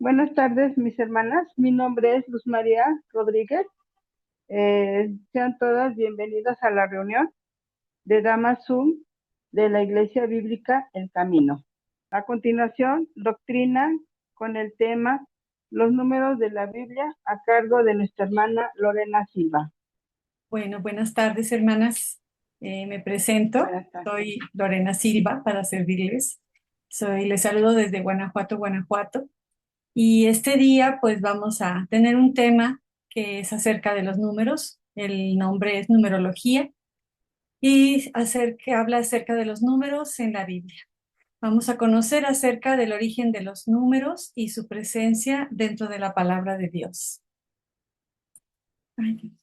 Buenas tardes, mis hermanas. Mi nombre es Luz María Rodríguez. Sean todas bienvenidas a la reunión de Damas Zoom de la Iglesia Bíblica El Camino. A continuación, doctrina con el tema Los números de la Biblia a cargo de nuestra hermana Lorena Silva. Bueno, buenas tardes, hermanas. Me presento. Buenas tardes. Soy Lorena Silva para servirles. Les saludo desde Guanajuato, Guanajuato. Y este día, pues vamos a tener un tema que es acerca de los números. El nombre es numerología y habla acerca de los números en la Biblia. Vamos a conocer acerca del origen de los números y su presencia dentro de la palabra de Dios. Ay, Dios.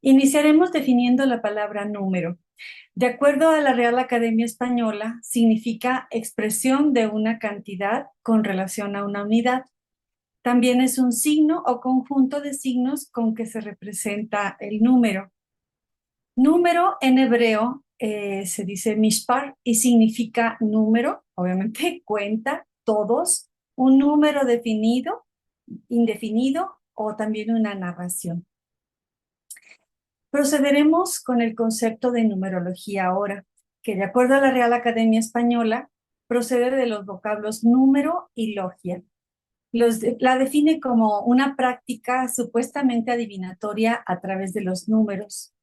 Iniciaremos definiendo la palabra número. De acuerdo a la Real Academia Española, significa expresión de una cantidad con relación a una unidad. También es un signo o conjunto de signos con que se representa el número. Número en hebreo se dice mishpar y significa número, obviamente cuenta, todos, un número definido, indefinido o también una narración. Procederemos con el concepto de numerología ahora, que de acuerdo a la Real Academia Española, procede de los vocablos número y logia. La define como una práctica supuestamente adivinatoria a través de los números.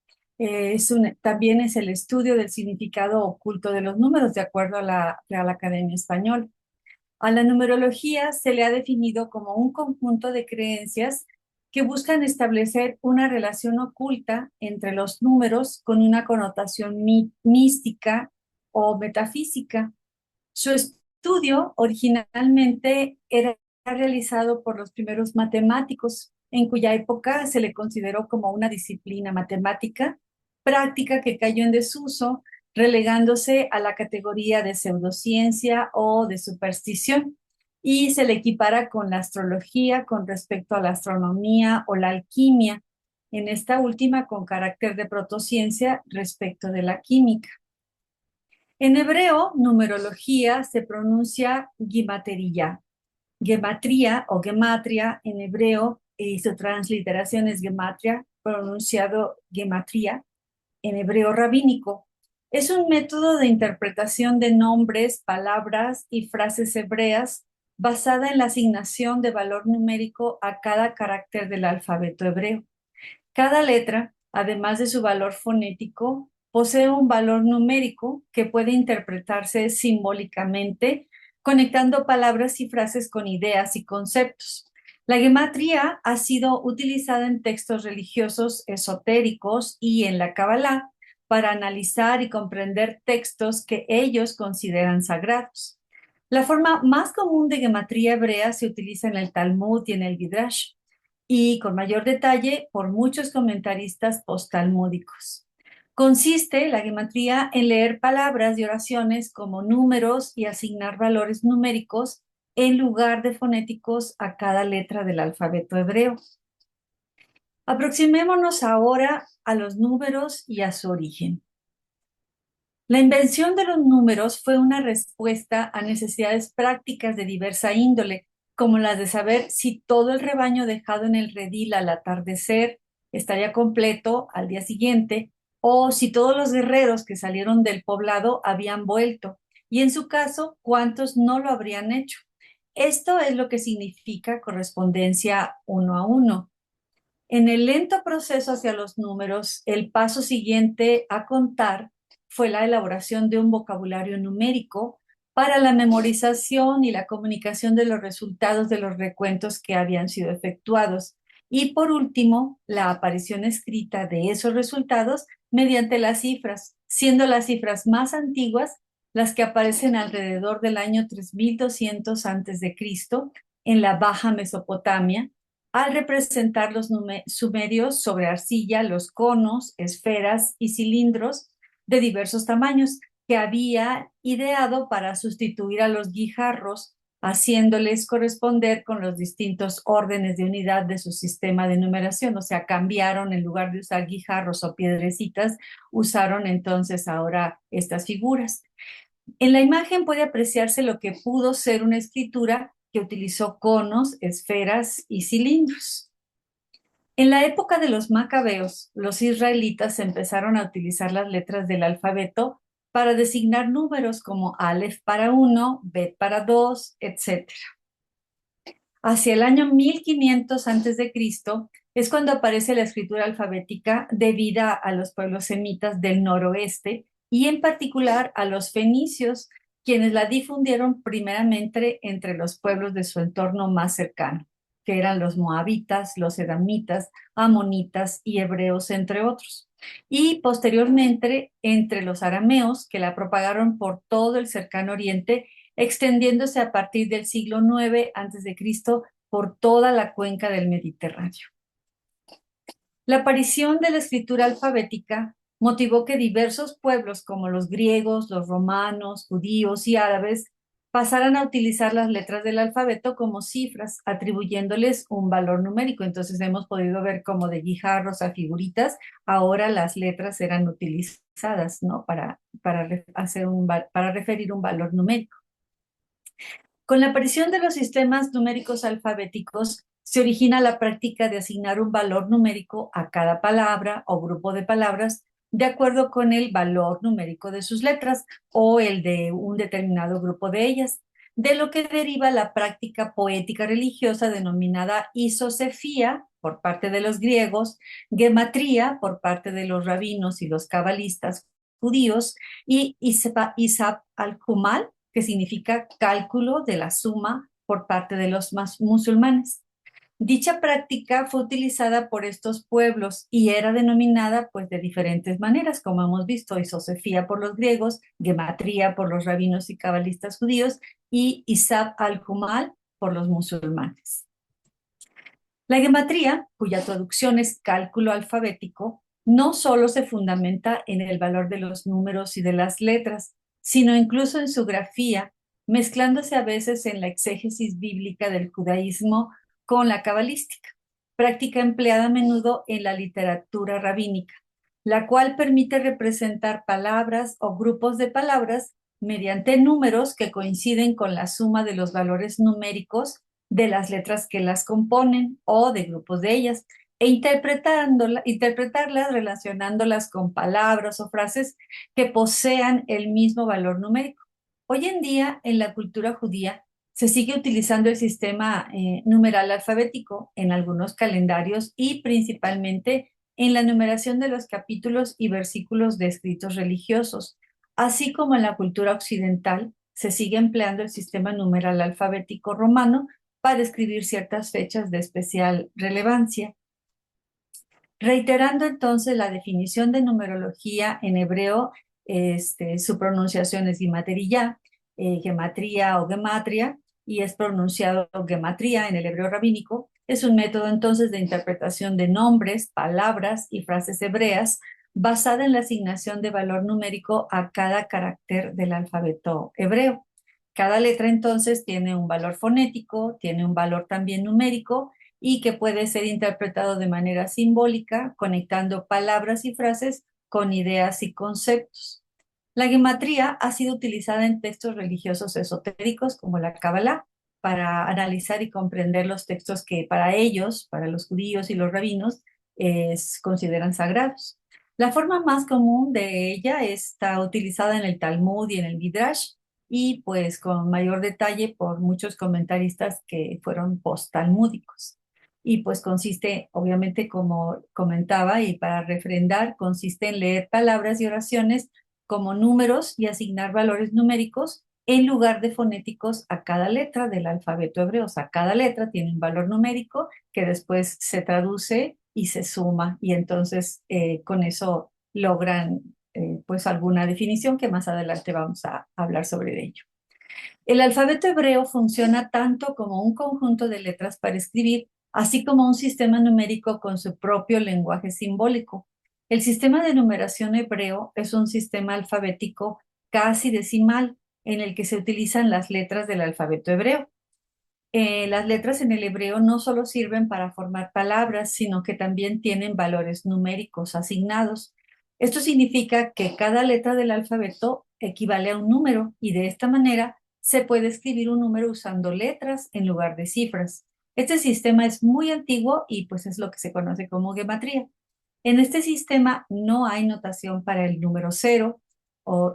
También es el estudio del significado oculto de los números, de acuerdo a la Real Academia Española. A la numerología se le ha definido como un conjunto de creencias que buscan establecer una relación oculta entre los números con una connotación mística o metafísica. Su estudio originalmente era realizado por los primeros matemáticos, en cuya época se le consideró como una disciplina matemática, práctica que cayó en desuso, relegándose a la categoría de pseudociencia o de superstición, y se le equipara con la astrología con respecto a la astronomía o la alquimia, en esta última con carácter de protociencia respecto de la química. En hebreo, numerología se pronuncia gimatería. Gematría o gematria en hebreo y su transliteración es gematria, pronunciado gematría en hebreo rabínico. Es un método de interpretación de nombres, palabras y frases hebreas basada en la asignación de valor numérico a cada carácter del alfabeto hebreo. Cada letra, además de su valor fonético, posee un valor numérico que puede interpretarse simbólicamente, conectando palabras y frases con ideas y conceptos. La gematría ha sido utilizada en textos religiosos esotéricos y en la Kabbalah para analizar y comprender textos que ellos consideran sagrados. La forma más común de gematría hebrea se utiliza en el Talmud y en el Midrash, y con mayor detalle por muchos comentaristas postalmúdicos. Consiste la gematría en leer palabras y oraciones como números y asignar valores numéricos en lugar de fonéticos a cada letra del alfabeto hebreo. Aproximémonos ahora a los números y a su origen. La invención de los números fue una respuesta a necesidades prácticas de diversa índole, como las de saber si todo el rebaño dejado en el redil al atardecer estaría completo al día siguiente, o si todos los guerreros que salieron del poblado habían vuelto, y en su caso, cuántos no lo habrían hecho. Esto es lo que significa correspondencia uno a uno. En el lento proceso hacia los números, el paso siguiente a contar fue la elaboración de un vocabulario numérico para la memorización y la comunicación de los resultados de los recuentos que habían sido efectuados. Y por último, la aparición escrita de esos resultados mediante las cifras, siendo las cifras más antiguas las que aparecen alrededor del año 3200 a.C. en la Baja Mesopotamia, al representar los sumerios sobre arcilla, los conos, esferas y cilindros de diversos tamaños que había ideado para sustituir a los guijarros, haciéndoles corresponder con los distintos órdenes de unidad de su sistema de numeración. O sea, cambiaron, en lugar de usar guijarros o piedrecitas, usaron entonces ahora estas figuras. En la imagen puede apreciarse lo que pudo ser una escritura que utilizó conos, esferas y cilindros. En la época de los macabeos, los israelitas empezaron a utilizar las letras del alfabeto para designar números como Aleph para uno, Bet para dos, etc. Hacia el año 1500 antes de Cristo es cuando aparece la escritura alfabética debida a los pueblos semitas del noroeste y en particular a los fenicios, quienes la difundieron primeramente entre los pueblos de su entorno más cercano, que eran los moabitas, los edamitas, amonitas y hebreos, entre otros. Y posteriormente entre los arameos, que la propagaron por todo el cercano oriente, extendiéndose a partir del siglo IX antes de Cristo por toda la cuenca del Mediterráneo. La aparición de la escritura alfabética motivó que diversos pueblos como los griegos, los romanos, judíos y árabes pasaran a utilizar las letras del alfabeto como cifras, atribuyéndoles un valor numérico. Entonces hemos podido ver cómo de guijarros a figuritas, ahora las letras eran utilizadas, ¿no? Para referir un valor numérico. Con la aparición de los sistemas numéricos alfabéticos, se origina la práctica de asignar un valor numérico a cada palabra o grupo de palabras de acuerdo con el valor numérico de sus letras o el de un determinado grupo de ellas, de lo que deriva la práctica poética religiosa denominada isosefía por parte de los griegos, gematría por parte de los rabinos y los cabalistas judíos y Isab al-Kumal, que significa cálculo de la suma por parte de los musulmanes. Dicha práctica fue utilizada por estos pueblos y era denominada pues de diferentes maneras, como hemos visto, isosefía por los griegos, gematría por los rabinos y cabalistas judíos y Isab al-Kumal por los musulmanes. La gematría, cuya traducción es cálculo alfabético, no solo se fundamenta en el valor de los números y de las letras, sino incluso en su grafía, mezclándose a veces en la exégesis bíblica del judaísmo con la cabalística, práctica empleada a menudo en la literatura rabínica, la cual permite representar palabras o grupos de palabras mediante números que coinciden con la suma de los valores numéricos de las letras que las componen o de grupos de ellas, e interpretarlas relacionándolas con palabras o frases que posean el mismo valor numérico. Hoy en día, en la cultura judía, se sigue utilizando el sistema numeral alfabético en algunos calendarios y principalmente en la numeración de los capítulos y versículos de escritos religiosos, así como en la cultura occidental se sigue empleando el sistema numeral alfabético romano para escribir ciertas fechas de especial relevancia. Reiterando entonces la definición de numerología en hebreo, su pronunciación es gimatería, gematría o gematria, y es pronunciado gematría en el hebreo rabínico. Es un método entonces de interpretación de nombres, palabras y frases hebreas basada en la asignación de valor numérico a cada carácter del alfabeto hebreo. Cada letra entonces tiene un valor fonético, tiene un valor también numérico y que puede ser interpretado de manera simbólica, conectando palabras y frases con ideas y conceptos. La gematría ha sido utilizada en textos religiosos esotéricos como la Kabbalah para analizar y comprender los textos que para ellos, para los judíos y los rabinos, consideran sagrados. La forma más común de ella está utilizada en el Talmud y en el Midrash, y pues con mayor detalle por muchos comentaristas que fueron post-talmúdicos. Y pues consiste, obviamente, como comentaba, y para refrendar, consiste en leer palabras y oraciones como números y asignar valores numéricos en lugar de fonéticos a cada letra del alfabeto hebreo. O sea, cada letra tiene un valor numérico que después se traduce y se suma, y entonces con eso logran pues alguna definición que más adelante vamos a hablar sobre ello. El alfabeto hebreo funciona tanto como un conjunto de letras para escribir, así como un sistema numérico con su propio lenguaje simbólico. El sistema de numeración hebreo es un sistema alfabético casi decimal en el que se utilizan las letras del alfabeto hebreo. Las letras en el hebreo no solo sirven para formar palabras, sino que también tienen valores numéricos asignados. Esto significa que cada letra del alfabeto equivale a un número y de esta manera se puede escribir un número usando letras en lugar de cifras. Este sistema es muy antiguo y pues es lo que se conoce como gematría. En este sistema no hay notación para el número cero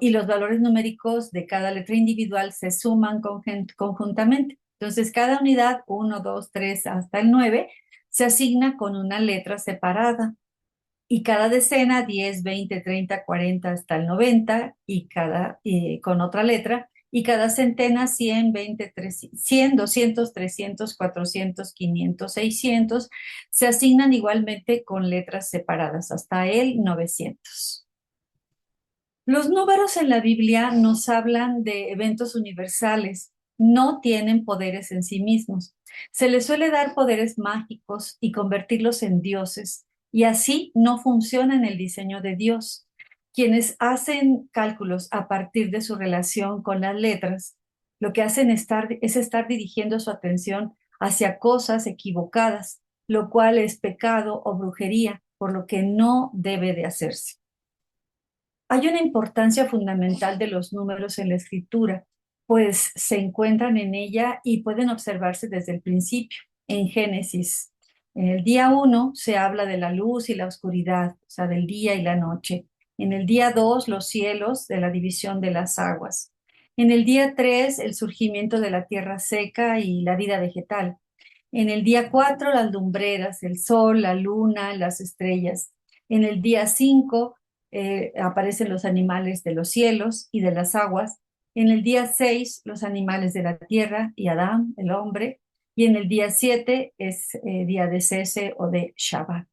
y los valores numéricos de cada letra individual se suman conjuntamente. Entonces, cada unidad, 1, 2, 3 hasta el 9, se asigna con una letra separada. Y cada decena, 10, 20, 30, 40 hasta el 90, y con otra letra. Y cada centena, 100, 20, 300, 100, 200, 300, 400, 500, 600, se asignan igualmente con letras separadas hasta el 900. Los números en la Biblia nos hablan de eventos universales, no tienen poderes en sí mismos. Se les suele dar poderes mágicos y convertirlos en dioses, y así no funciona en el diseño de Dios. Quienes hacen cálculos a partir de su relación con las letras, lo que hacen es estar dirigiendo su atención hacia cosas equivocadas, lo cual es pecado o brujería, por lo que no debe de hacerse. Hay una importancia fundamental de los números en la escritura, pues se encuentran en ella y pueden observarse desde el principio. En Génesis, en el día 1 se habla de la luz y la oscuridad, o sea, del día y la noche. En el día 2 los cielos, de la división de las aguas. En el día 3 el surgimiento de la tierra seca y la vida vegetal. En el día 4 las lumbreras, el sol, la luna, las estrellas. En el día 5 aparecen los animales de los cielos y de las aguas. En el día 6 los animales de la tierra y Adán, el hombre. Y en el día 7 es día de cese o de Shabbat.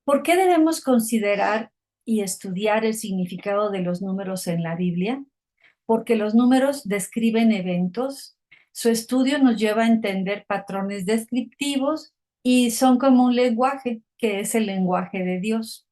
¿Por qué debemos considerar y estudiar el significado de los números en la Biblia? Porque los números describen eventos. Su estudio nos lleva a entender patrones descriptivos y son como un lenguaje, que es el lenguaje de Dios.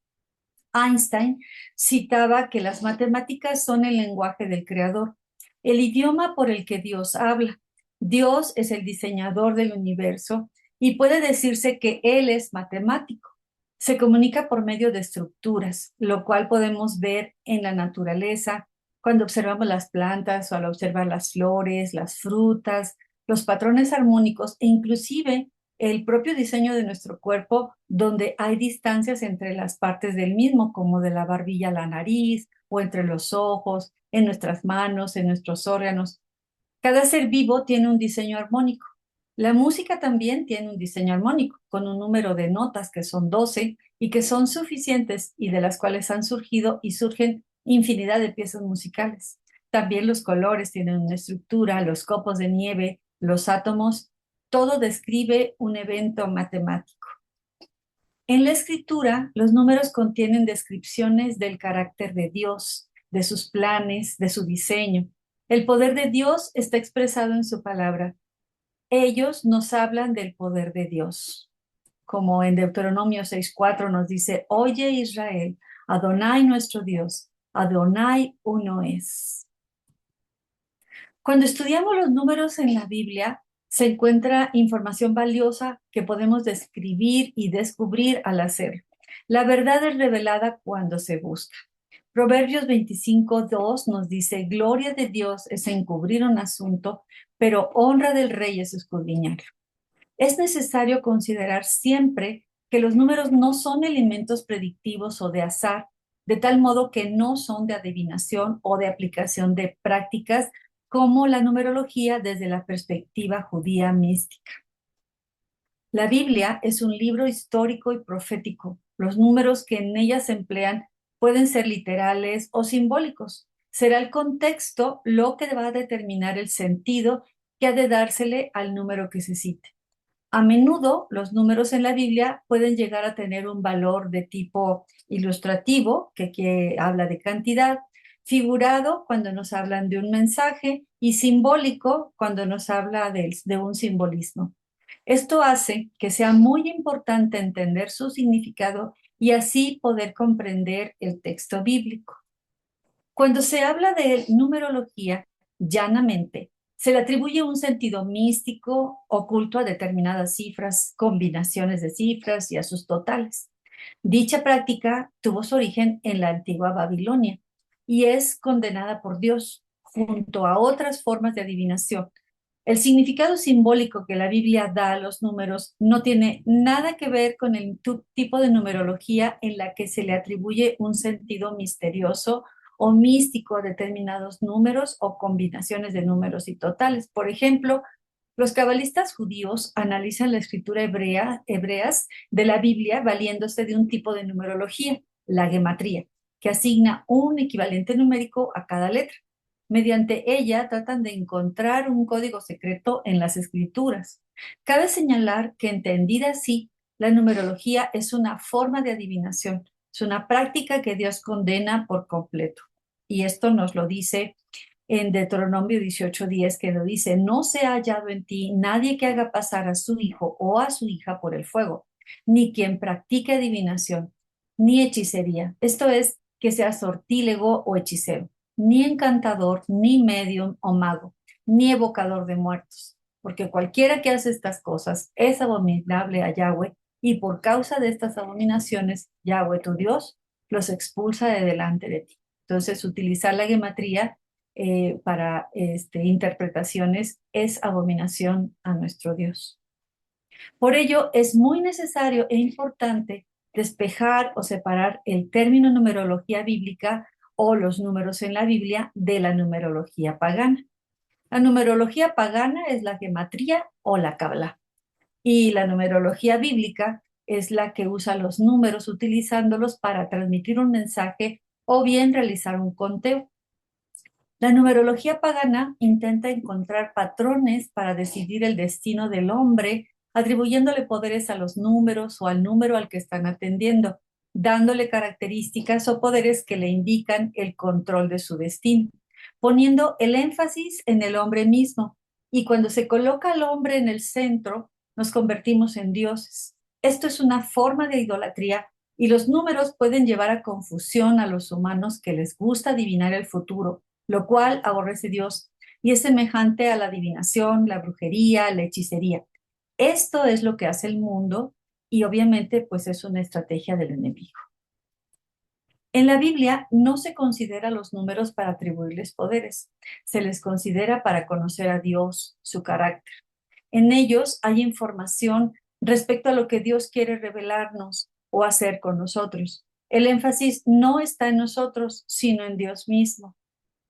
Einstein citaba que las matemáticas son el lenguaje del creador, el idioma por el que Dios habla. Dios es el diseñador del universo y puede decirse que Él es matemático. Se comunica por medio de estructuras, lo cual podemos ver en la naturaleza, cuando observamos las plantas o al observar las flores, las frutas, los patrones armónicos e inclusive el propio diseño de nuestro cuerpo, donde hay distancias entre las partes del mismo, como de la barbilla a la nariz, o entre los ojos, en nuestras manos, en nuestros órganos. Cada ser vivo tiene un diseño armónico. La música también tiene un diseño armónico, con un número de notas que son 12 y que son suficientes y de las cuales han surgido y surgen infinidad de piezas musicales. También los colores tienen una estructura, los copos de nieve, los átomos, todo describe un evento matemático. En la escritura, los números contienen descripciones del carácter de Dios, de sus planes, de su diseño. El poder de Dios está expresado en su palabra. Ellos nos hablan del poder de Dios, como en Deuteronomio 6:4 nos dice: Oye Israel, Adonai nuestro Dios, Adonai uno es. Cuando estudiamos los números en la Biblia, se encuentra información valiosa que podemos describir y descubrir al hacer. La verdad es revelada cuando se busca. Proverbios 25:2 nos dice: Gloria de Dios es encubrir un asunto, pero honra del rey es escudriñarlo. Es necesario considerar siempre que los números no son elementos predictivos o de azar, de tal modo que no son de adivinación o de aplicación de prácticas como la numerología desde la perspectiva judía mística. La Biblia es un libro histórico y profético. Los números que en ella se emplean pueden ser literales o simbólicos. Será el contexto lo que va a determinar el sentido que ha de dársele al número que se cite. A menudo los números en la Biblia pueden llegar a tener un valor de tipo ilustrativo, que habla de cantidad, figurado cuando nos hablan de un mensaje y simbólico cuando nos habla de un simbolismo. Esto hace que sea muy importante entender su significado y así poder comprender el texto bíblico. Cuando se habla de numerología, llanamente, se le atribuye un sentido místico oculto a determinadas cifras, combinaciones de cifras y a sus totales. Dicha práctica tuvo su origen en la antigua Babilonia y es condenada por Dios junto a otras formas de adivinación. El significado simbólico que la Biblia da a los números no tiene nada que ver con el tipo de numerología en la que se le atribuye un sentido misterioso o místico a determinados números o combinaciones de números y totales. Por ejemplo, los cabalistas judíos analizan la escritura hebreas de la Biblia valiéndose de un tipo de numerología, la gematría, que asigna un equivalente numérico a cada letra. Mediante ella tratan de encontrar un código secreto en las escrituras. Cabe señalar que entendida así, la numerología es una forma de adivinación, es una práctica que Dios condena por completo. Y esto nos lo dice en Deuteronomio 18:10, que lo dice: no se ha hallado en ti nadie que haga pasar a su hijo o a su hija por el fuego, ni quien practique adivinación, ni hechicería. Esto es, que sea sortílego o hechicero, ni encantador, ni medium o mago, ni evocador de muertos, porque cualquiera que hace estas cosas es abominable a Yahweh, y por causa de estas abominaciones, Yahweh tu Dios los expulsa de delante de ti. Entonces, utilizar la gematría para interpretaciones es abominación a nuestro Dios. Por ello, es muy necesario e importante despejar o separar el término numerología bíblica o los números en la Biblia de la numerología pagana. La numerología pagana es la gematría o la cábala, y la numerología bíblica es la que usa los números utilizándolos para transmitir un mensaje o bien realizar un conteo. La numerología pagana intenta encontrar patrones para decidir el destino del hombre, atribuyéndole poderes a los números o al número al que están atendiendo, dándole características o poderes que le indican el control de su destino, poniendo el énfasis en el hombre mismo. Y cuando se coloca al hombre en el centro, nos convertimos en dioses. Esto es una forma de idolatría, y los números pueden llevar a confusión a los humanos que les gusta adivinar el futuro, lo cual aborrece Dios y es semejante a la adivinación, la brujería, la hechicería. Esto es lo que hace el mundo, y obviamente pues es una estrategia del enemigo. En la Biblia no se considera los números para atribuirles poderes, se les considera para conocer a Dios, su carácter. En ellos hay información respecto a lo que Dios quiere revelarnos o hacer con nosotros. El énfasis no está en nosotros, sino en Dios mismo.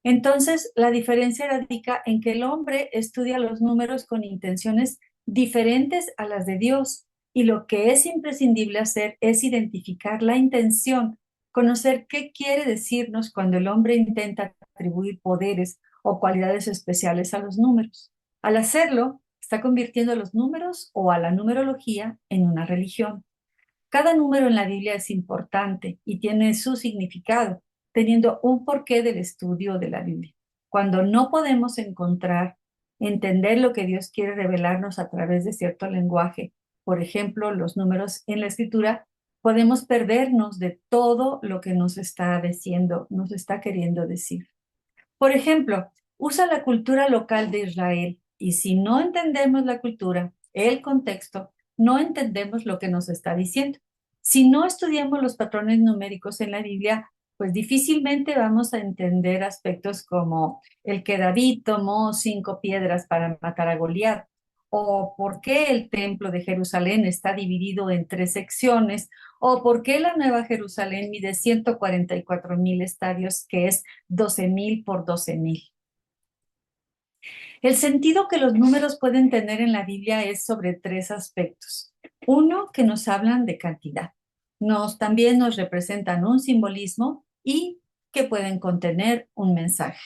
Entonces, la diferencia radica en que el hombre estudia los números con intenciones diferentes a las de Dios, y lo que es imprescindible hacer es identificar la intención, conocer qué quiere decirnos cuando el hombre intenta atribuir poderes o cualidades especiales a los números. Al hacerlo, está convirtiendo a los números o a la numerología en una religión. Cada número en la Biblia es importante y tiene su significado, teniendo un porqué del estudio de la Biblia. Cuando no podemos entender lo que Dios quiere revelarnos a través de cierto lenguaje, por ejemplo, los números en la escritura, podemos perdernos de todo lo que nos está diciendo, nos está queriendo decir. Por ejemplo, usa la cultura local de Israel, y si no entendemos la cultura, el contexto, no entendemos lo que nos está diciendo. Si no estudiamos los patrones numéricos en la Biblia, pues difícilmente vamos a entender aspectos como el que David tomó 5 piedras para matar a Goliat, o por qué el templo de Jerusalén está dividido en 3 secciones, o por qué la Nueva Jerusalén mide 144,000 estadios, que es 12,000 por 12,000. El sentido que los números pueden tener en la Biblia es sobre 3 aspectos. Uno, que nos hablan de cantidad. También nos representan un simbolismo y que pueden contener un mensaje.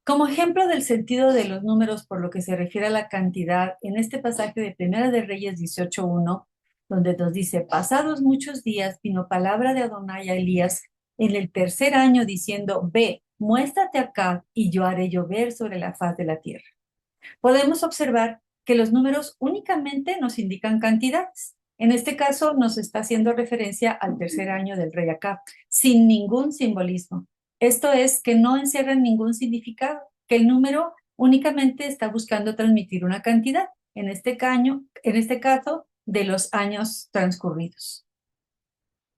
Como ejemplo del sentido de los números por lo que se refiere a la cantidad, en este pasaje de Primera de Reyes 18:1, donde nos dice: pasados muchos días vino palabra de Adonai a Elías en el tercer año diciendo: ve, muéstrate acá y yo haré llover sobre la faz de la tierra. Podemos observar que los números únicamente nos indican cantidades. En este caso nos está haciendo referencia al tercer año del rey Acab, sin ningún simbolismo. Esto es, que no encierran ningún significado, que el número únicamente está buscando transmitir una cantidad, en este caso, de los años transcurridos.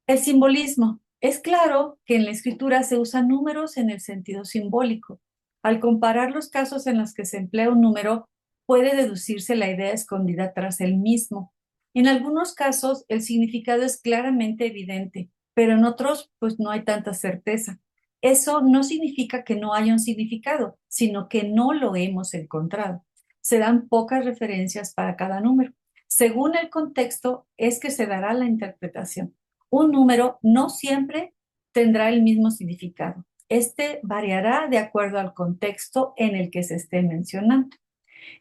El simbolismo. Es claro que en la escritura se usan números en el sentido simbólico. Al comparar los casos en los que se emplea un número, puede deducirse la idea escondida tras el mismo. En algunos casos, el significado es claramente evidente, pero en otros, pues no hay tanta certeza. Eso no significa que no haya un significado, sino que no lo hemos encontrado. Se dan pocas referencias para cada número. Según el contexto, es que se dará la interpretación. Un número no siempre tendrá el mismo significado. Este variará de acuerdo al contexto en el que se esté mencionando.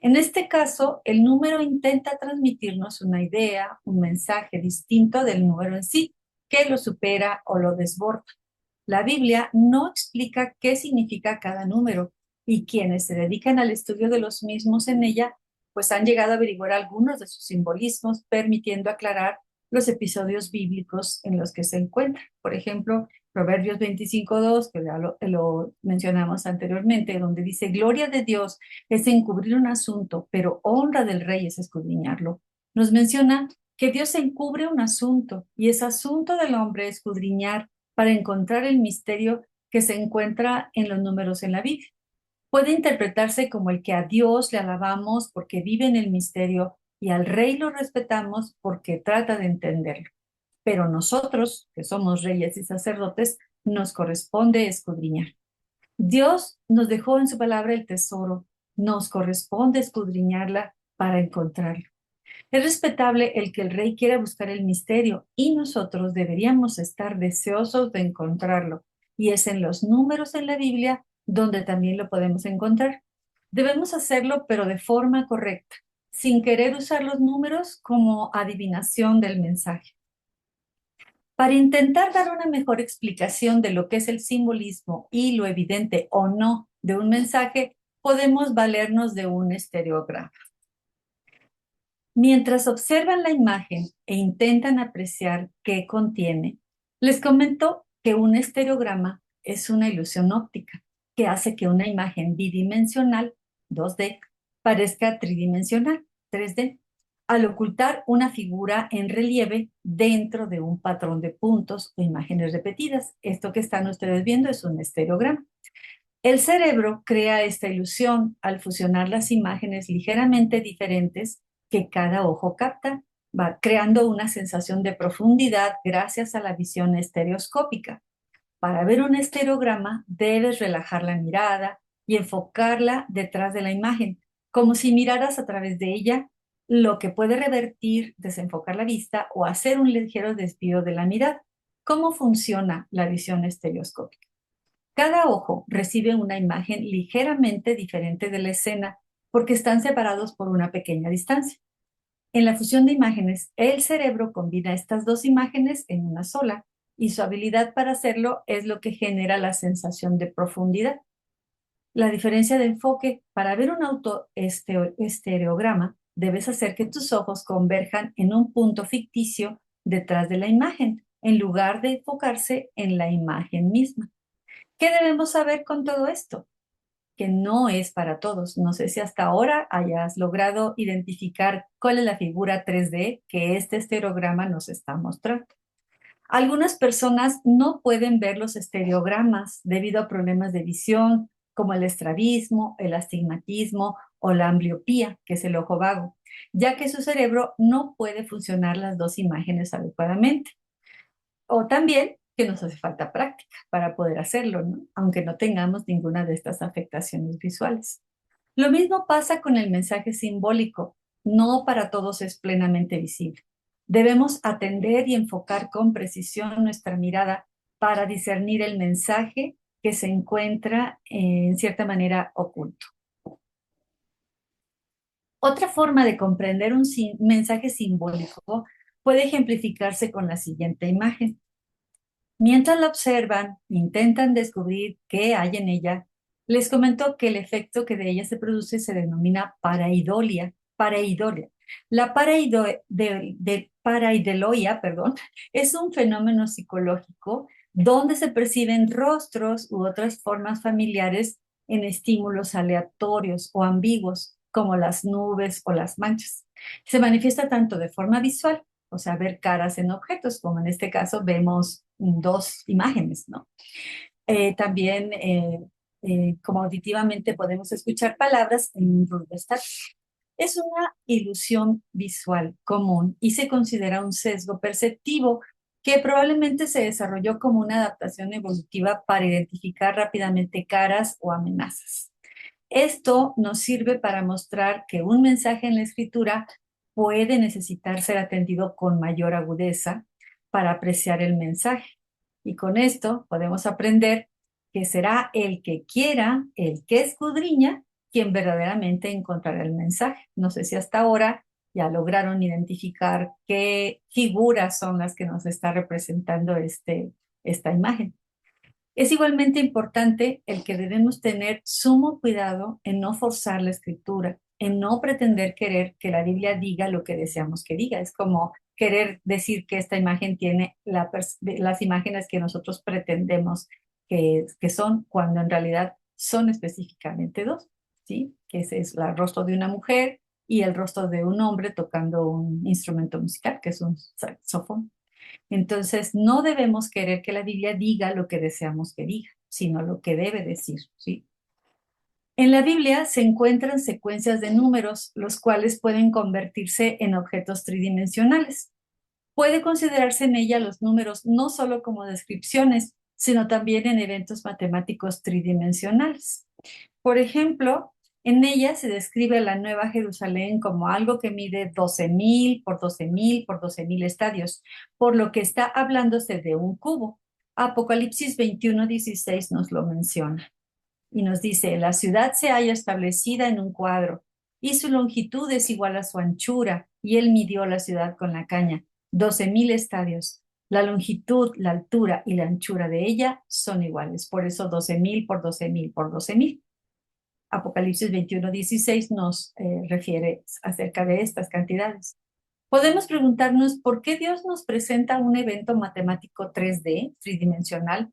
En este caso, el número intenta transmitirnos una idea, un mensaje distinto del número en sí, que lo supera o lo desborda. La Biblia no explica qué significa cada número y quienes se dedican al estudio de los mismos en ella, pues han llegado a averiguar algunos de sus simbolismos, permitiendo aclarar los episodios bíblicos en los que se encuentra. Por ejemplo, Proverbios 25:2, que ya lo mencionamos anteriormente, donde dice, gloria de Dios es encubrir un asunto, pero honra del rey es escudriñarlo. Nos menciona que Dios encubre un asunto y es asunto del hombre escudriñar para encontrar el misterio que se encuentra en los números en la Biblia. Puede interpretarse como el que a Dios le alabamos porque vive en el misterio y al rey lo respetamos porque trata de entenderlo. Pero nosotros, que somos reyes y sacerdotes, nos corresponde escudriñar. Dios nos dejó en su palabra el tesoro, nos corresponde escudriñarla para encontrarlo. Es respetable el que el rey quiera buscar el misterio y nosotros deberíamos estar deseosos de encontrarlo. Y es en los números en la Biblia donde también lo podemos encontrar. Debemos hacerlo, pero de forma correcta, sin querer usar los números como adivinación del mensaje. Para intentar dar una mejor explicación de lo que es el simbolismo y lo evidente o no de un mensaje, podemos valernos de un estereograma. Mientras observan la imagen e intentan apreciar qué contiene, les comento que un estereograma es una ilusión óptica que hace que una imagen bidimensional, 2D, parezca tridimensional, 3D, al ocultar una figura en relieve dentro de un patrón de puntos o imágenes repetidas. Esto que están ustedes viendo es un estereograma. El cerebro crea esta ilusión al fusionar las imágenes ligeramente diferentes que cada ojo capta, va creando una sensación de profundidad gracias a la visión estereoscópica. Para ver un estereograma debes relajar la mirada y enfocarla detrás de la imagen, como si miraras a través de ella, lo que puede revertir, desenfocar la vista o hacer un ligero desvío de la mirada. ¿Cómo funciona la visión estereoscópica? Cada ojo recibe una imagen ligeramente diferente de la escena porque están separados por una pequeña distancia. En la fusión de imágenes, el cerebro combina estas dos imágenes en una sola y su habilidad para hacerlo es lo que genera la sensación de profundidad. La diferencia de enfoque, para ver un estereograma, debes hacer que tus ojos converjan en un punto ficticio detrás de la imagen, en lugar de enfocarse en la imagen misma. ¿Qué debemos saber con todo esto? Que no es para todos. No sé si hasta ahora hayas logrado identificar cuál es la figura 3D que este estereograma nos está mostrando. Algunas personas no pueden ver los estereogramas debido a problemas de visión, como el estrabismo, el astigmatismo o la ambliopía, que es el ojo vago, ya que su cerebro no puede funcionar las dos imágenes adecuadamente. O también que nos hace falta práctica para poder hacerlo, ¿no? Aunque no tengamos ninguna de estas afectaciones visuales. Lo mismo pasa con el mensaje simbólico. No para todos es plenamente visible. Debemos atender y enfocar con precisión nuestra mirada para discernir el mensaje que se encuentra en cierta manera oculto. Otra forma de comprender un mensaje simbólico puede ejemplificarse con la siguiente imagen. Mientras la observan, intentan descubrir qué hay en ella. Les comento que el efecto que de ella se produce se denomina pareidolia. Pareidolia. La pareidolia, es un fenómeno psicológico donde se perciben rostros u otras formas familiares en estímulos aleatorios o ambiguos, como las nubes o las manchas. Se manifiesta tanto de forma visual, o sea, ver caras en objetos, como en este caso vemos dos imágenes, ¿no? También, como auditivamente podemos escuchar palabras en un ruido estático. Es una ilusión visual común y se considera un sesgo perceptivo que probablemente se desarrolló como una adaptación evolutiva para identificar rápidamente caras o amenazas. Esto nos sirve para mostrar que un mensaje en la escritura puede necesitar ser atendido con mayor agudeza para apreciar el mensaje. Y con esto podemos aprender que será el que quiera, el que escudriña, quien verdaderamente encontrará el mensaje. No sé si hasta ahora ya lograron identificar qué figuras son las que nos está representando esta imagen. Es igualmente importante el que debemos tener sumo cuidado en no forzar la escritura, en no pretender querer que la Biblia diga lo que deseamos que diga. Es como querer decir que esta imagen tiene las imágenes que nosotros pretendemos que son, cuando en realidad son específicamente dos, ¿sí? Que ese es el rostro de una mujer y el rostro de un hombre tocando un instrumento musical, que es un saxofón. Entonces, no debemos querer que la Biblia diga lo que deseamos que diga, sino lo que debe decir, ¿sí? En la Biblia se encuentran secuencias de números, los cuales pueden convertirse en objetos tridimensionales. Puede considerarse en ella los números no solo como descripciones, sino también en eventos matemáticos tridimensionales. Por ejemplo, en ella se describe la Nueva Jerusalén como algo que mide 12.000 por 12.000 por 12.000 estadios, por lo que está hablándose de un cubo. Apocalipsis 21:16 nos lo menciona y nos dice: la ciudad se halla establecida en un cuadro y su longitud es igual a su anchura, y él midió la ciudad con la caña, 12.000 estadios. La longitud, la altura y la anchura de ella son iguales, por eso 12.000 por 12.000 por 12.000. Apocalipsis 21:16 nos refiere acerca de estas cantidades. Podemos preguntarnos por qué Dios nos presenta un evento matemático 3D, tridimensional,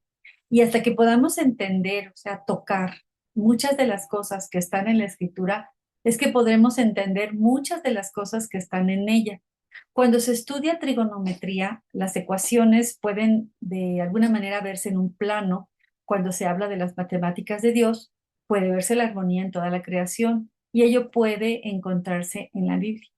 y hasta que podamos entender, o sea, tocar muchas de las cosas que están en la escritura, es que podremos entender muchas de las cosas que están en ella. Cuando se estudia trigonometría, las ecuaciones pueden de alguna manera verse en un plano. Cuando se habla de las matemáticas de Dios, puede verse la armonía en toda la creación y ello puede encontrarse en la Biblia.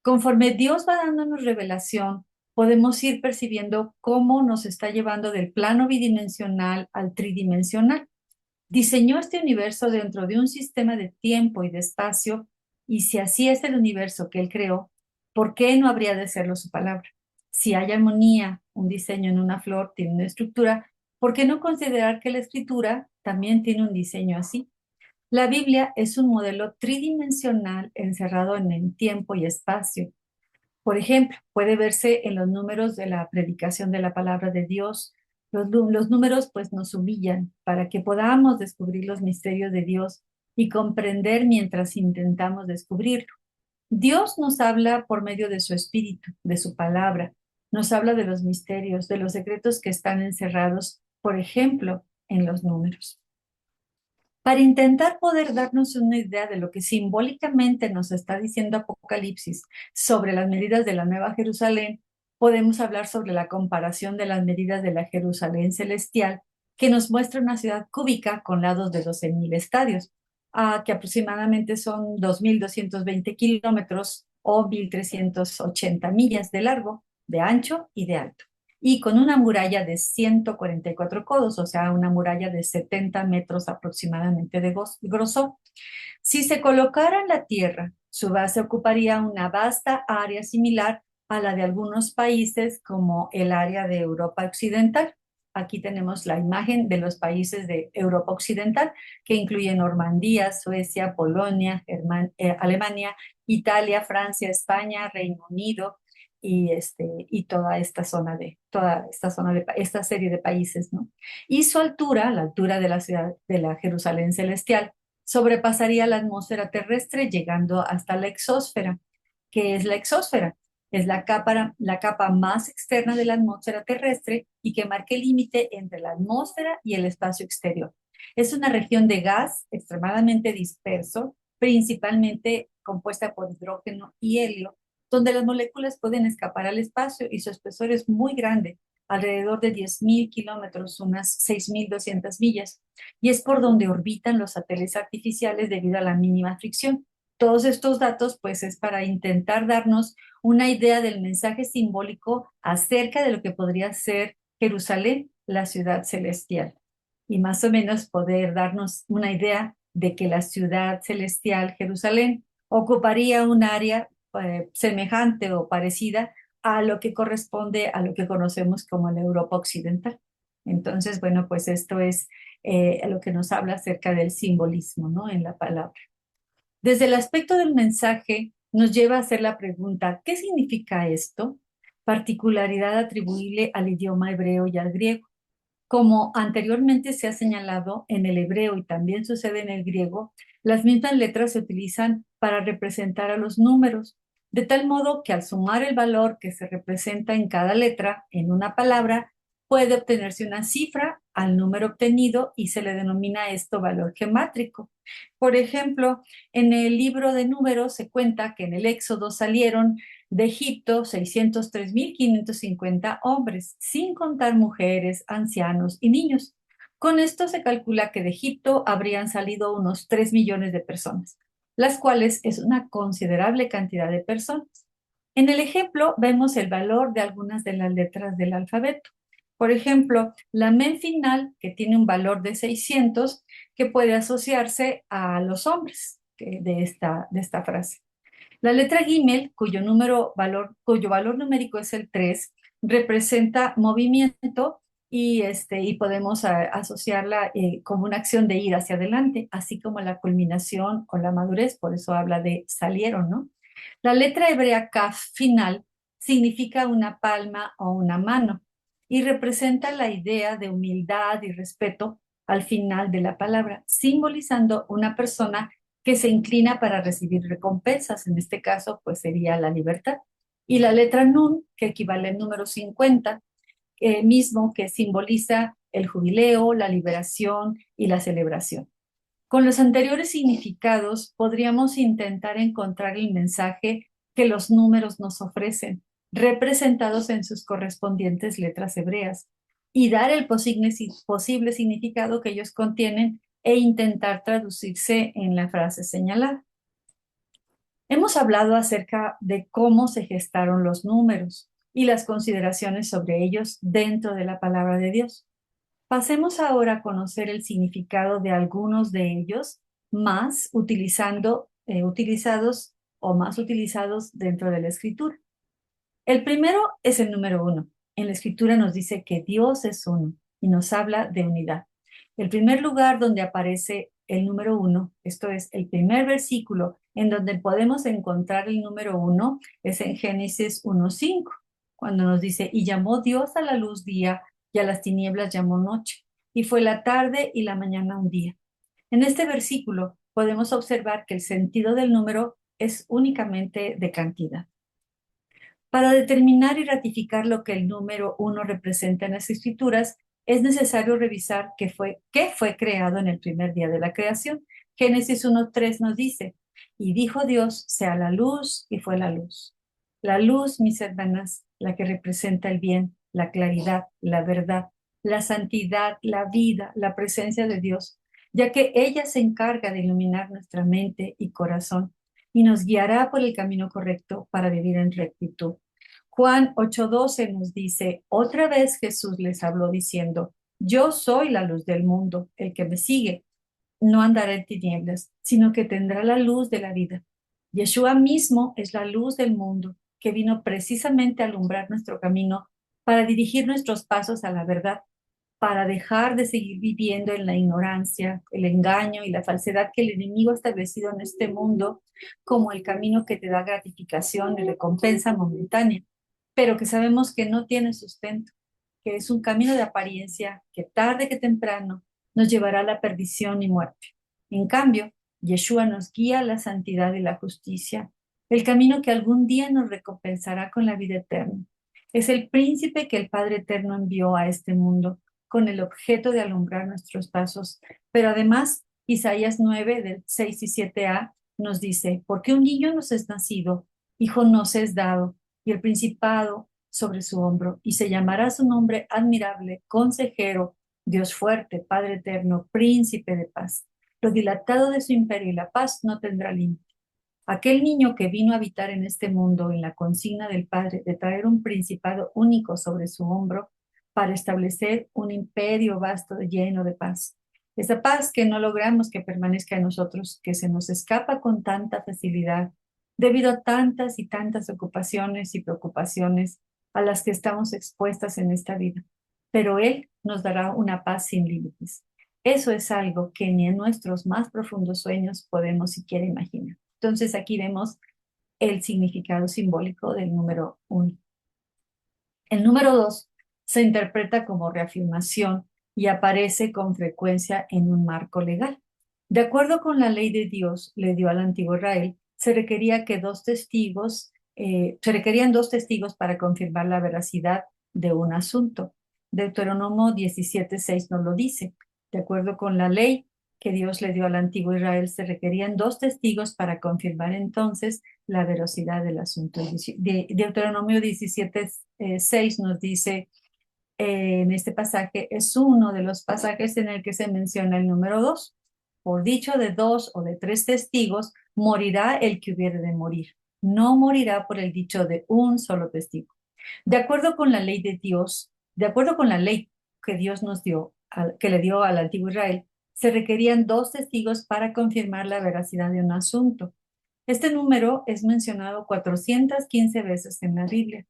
Conforme Dios va dándonos revelación, podemos ir percibiendo cómo nos está llevando del plano bidimensional al tridimensional. Diseñó este universo dentro de un sistema de tiempo y de espacio, y si así es el universo que Él creó, ¿por qué no habría de serlo su palabra? Si hay armonía, un diseño en una flor tiene una estructura, ¿por qué no considerar que la escritura también tiene un diseño así? La Biblia es un modelo tridimensional encerrado en el tiempo y espacio. Por ejemplo, puede verse en los números de la predicación de la palabra de Dios. Los números pues nos humillan para que podamos descubrir los misterios de Dios y comprender mientras intentamos descubrirlo. Dios nos habla por medio de su espíritu, de su palabra. Nos habla de los misterios, de los secretos que están encerrados, por ejemplo, en los números. Para intentar poder darnos una idea de lo que simbólicamente nos está diciendo Apocalipsis sobre las medidas de la Nueva Jerusalén, podemos hablar sobre la comparación de las medidas de la Jerusalén celestial, que nos muestra una ciudad cúbica con lados de 12.000 estadios, que aproximadamente son 2.220 kilómetros o 1.380 millas de largo, de ancho y de alto, y con una muralla de 144 codos, o sea, una muralla de 70 metros aproximadamente de grosor. Si se colocara en la Tierra, su base ocuparía una vasta área similar a la de algunos países como el área de Europa Occidental. Aquí tenemos la imagen de los países de Europa Occidental, que incluyen Normandía, Suecia, Polonia, Alemania, Italia, Francia, España, Reino Unido, y esta serie de países, ¿no? Y su altura, la altura de la ciudad de la Jerusalén celestial, sobrepasaría la atmósfera terrestre llegando hasta la exósfera. ¿Qué es la exósfera? Es la capa más externa de la atmósfera terrestre y que marca el límite entre la atmósfera y el espacio exterior. Es una región de gas extremadamente disperso, principalmente compuesta por hidrógeno y helio, donde las moléculas pueden escapar al espacio y su espesor es muy grande, alrededor de 10.000 kilómetros, unas 6.200 millas, y es por donde orbitan los satélites artificiales debido a la mínima fricción. Todos estos datos, pues, es para intentar darnos una idea del mensaje simbólico acerca de lo que podría ser Jerusalén, la ciudad celestial, y más o menos poder darnos una idea de que la ciudad celestial, Jerusalén, ocuparía un área semejante o parecida a lo que corresponde a lo que conocemos como la Europa occidental. Entonces, bueno, pues esto es lo que nos habla acerca del simbolismo, ¿no? En la palabra. Desde el aspecto del mensaje, nos lleva a hacer la pregunta, ¿qué significa esto? Particularidad atribuible al idioma hebreo y al griego. Como anteriormente se ha señalado, en el hebreo y también sucede en el griego, las mismas letras se utilizan para representar a los números, de tal modo que al sumar el valor que se representa en cada letra en una palabra, puede obtenerse una cifra al número obtenido y se le denomina esto valor gemátrico. Por ejemplo, en el libro de números se cuenta que en el Éxodo salieron de Egipto 603.550 hombres, sin contar mujeres, ancianos y niños. Con esto se calcula que de Egipto habrían salido unos 3 millones de personas, las cuales es una considerable cantidad de personas. En el ejemplo vemos el valor de algunas de las letras del alfabeto. Por ejemplo, la men final, que tiene un valor de 600, que puede asociarse a los hombres de esta frase. La letra Gimel, cuyo valor numérico es el 3, representa movimiento y podemos asociarla como una acción de ir hacia adelante, así como la culminación o la madurez, por eso habla de salieron, ¿no? La letra hebrea Kaf final significa una palma o una mano y representa la idea de humildad y respeto al final de la palabra, simbolizando una persona que se inclina para recibir recompensas, en este caso pues sería la libertad. Y la letra Nun, que equivale al número 50, mismo que simboliza el jubileo, la liberación y la celebración. Con los anteriores significados podríamos intentar encontrar el mensaje que los números nos ofrecen, representados en sus correspondientes letras hebreas, y dar el posible significado que ellos contienen e intentar traducirse en la frase señalada. Hemos hablado acerca de cómo se gestaron los números y las consideraciones sobre ellos dentro de la palabra de Dios. Pasemos ahora a conocer el significado de algunos de ellos más utilizados o más utilizados dentro de la escritura. El primero es el número 1. En la escritura nos dice que Dios es uno y nos habla de unidad. El primer lugar donde aparece el número 1, esto es el primer versículo en donde podemos encontrar el número 1, es en Génesis 1:5, cuando nos dice, y llamó Dios a la luz día y a las tinieblas llamó noche, y fue la tarde y la mañana un día. En este versículo podemos observar que el sentido del número es únicamente de cantidad. Para determinar y ratificar lo que el número 1 representa en las escrituras, es necesario revisar qué fue creado en el primer día de la creación. Génesis 1:3 nos dice, y dijo Dios, sea la luz, y fue la luz. La luz, mis hermanas, la que representa el bien, la claridad, la verdad, la santidad, la vida, la presencia de Dios, ya que ella se encarga de iluminar nuestra mente y corazón y nos guiará por el camino correcto para vivir en rectitud. Juan 8:12 nos dice, otra vez Jesús les habló diciendo, yo soy la luz del mundo, el que me sigue no andará en tinieblas, sino que tendrá la luz de la vida. Yeshua mismo es la luz del mundo, que vino precisamente a alumbrar nuestro camino para dirigir nuestros pasos a la verdad, para dejar de seguir viviendo en la ignorancia, el engaño y la falsedad que el enemigo ha establecido en este mundo como el camino que te da gratificación y recompensa momentánea, pero que sabemos que no tiene sustento, que es un camino de apariencia que tarde que temprano nos llevará a la perdición y muerte. En cambio, Yeshua nos guía a la santidad y la justicia, el camino que algún día nos recompensará con la vida eterna. Es el príncipe que el Padre Eterno envió a este mundo con el objeto de alumbrar nuestros pasos. Pero además, Isaías 9, del 6 y 7a, nos dice, porque un niño nos es nacido, Hijo nos es dado, y el principado sobre su hombro, y se llamará su nombre admirable, consejero, Dios fuerte, Padre eterno, príncipe de paz. Lo dilatado de su imperio y la paz no tendrá límite. Aquel niño que vino a habitar en este mundo en la consigna del Padre de traer un principado único sobre su hombro para establecer un imperio vasto lleno de paz. Esa paz que no logramos que permanezca en nosotros, que se nos escapa con tanta facilidad debido a tantas y tantas ocupaciones y preocupaciones a las que estamos expuestas en esta vida. Pero Él nos dará una paz sin límites. Eso es algo que ni en nuestros más profundos sueños podemos siquiera imaginar. Entonces aquí vemos el significado simbólico del número 1. El número 2 se interpreta como reafirmación y aparece con frecuencia en un marco legal. De acuerdo con la ley de Dios le dio al antiguo Israel, se requerían dos testigos para confirmar la veracidad de un asunto. Deuteronomio 17:6 nos lo dice. De acuerdo con la ley que Dios le dio al antiguo Israel, se requerían dos testigos para confirmar entonces la veracidad del asunto. Deuteronomio 17:6 nos dice en este pasaje, es uno de los pasajes en el que se menciona el número 2. Por dicho de dos o de tres testigos, morirá el que hubiere de morir. No morirá por el dicho de un solo testigo. De acuerdo con la ley de Dios, de acuerdo con la ley que Dios nos dio, que le dio al antiguo Israel, se requerían dos testigos para confirmar la veracidad de un asunto. Este número es mencionado 415 veces en la Biblia.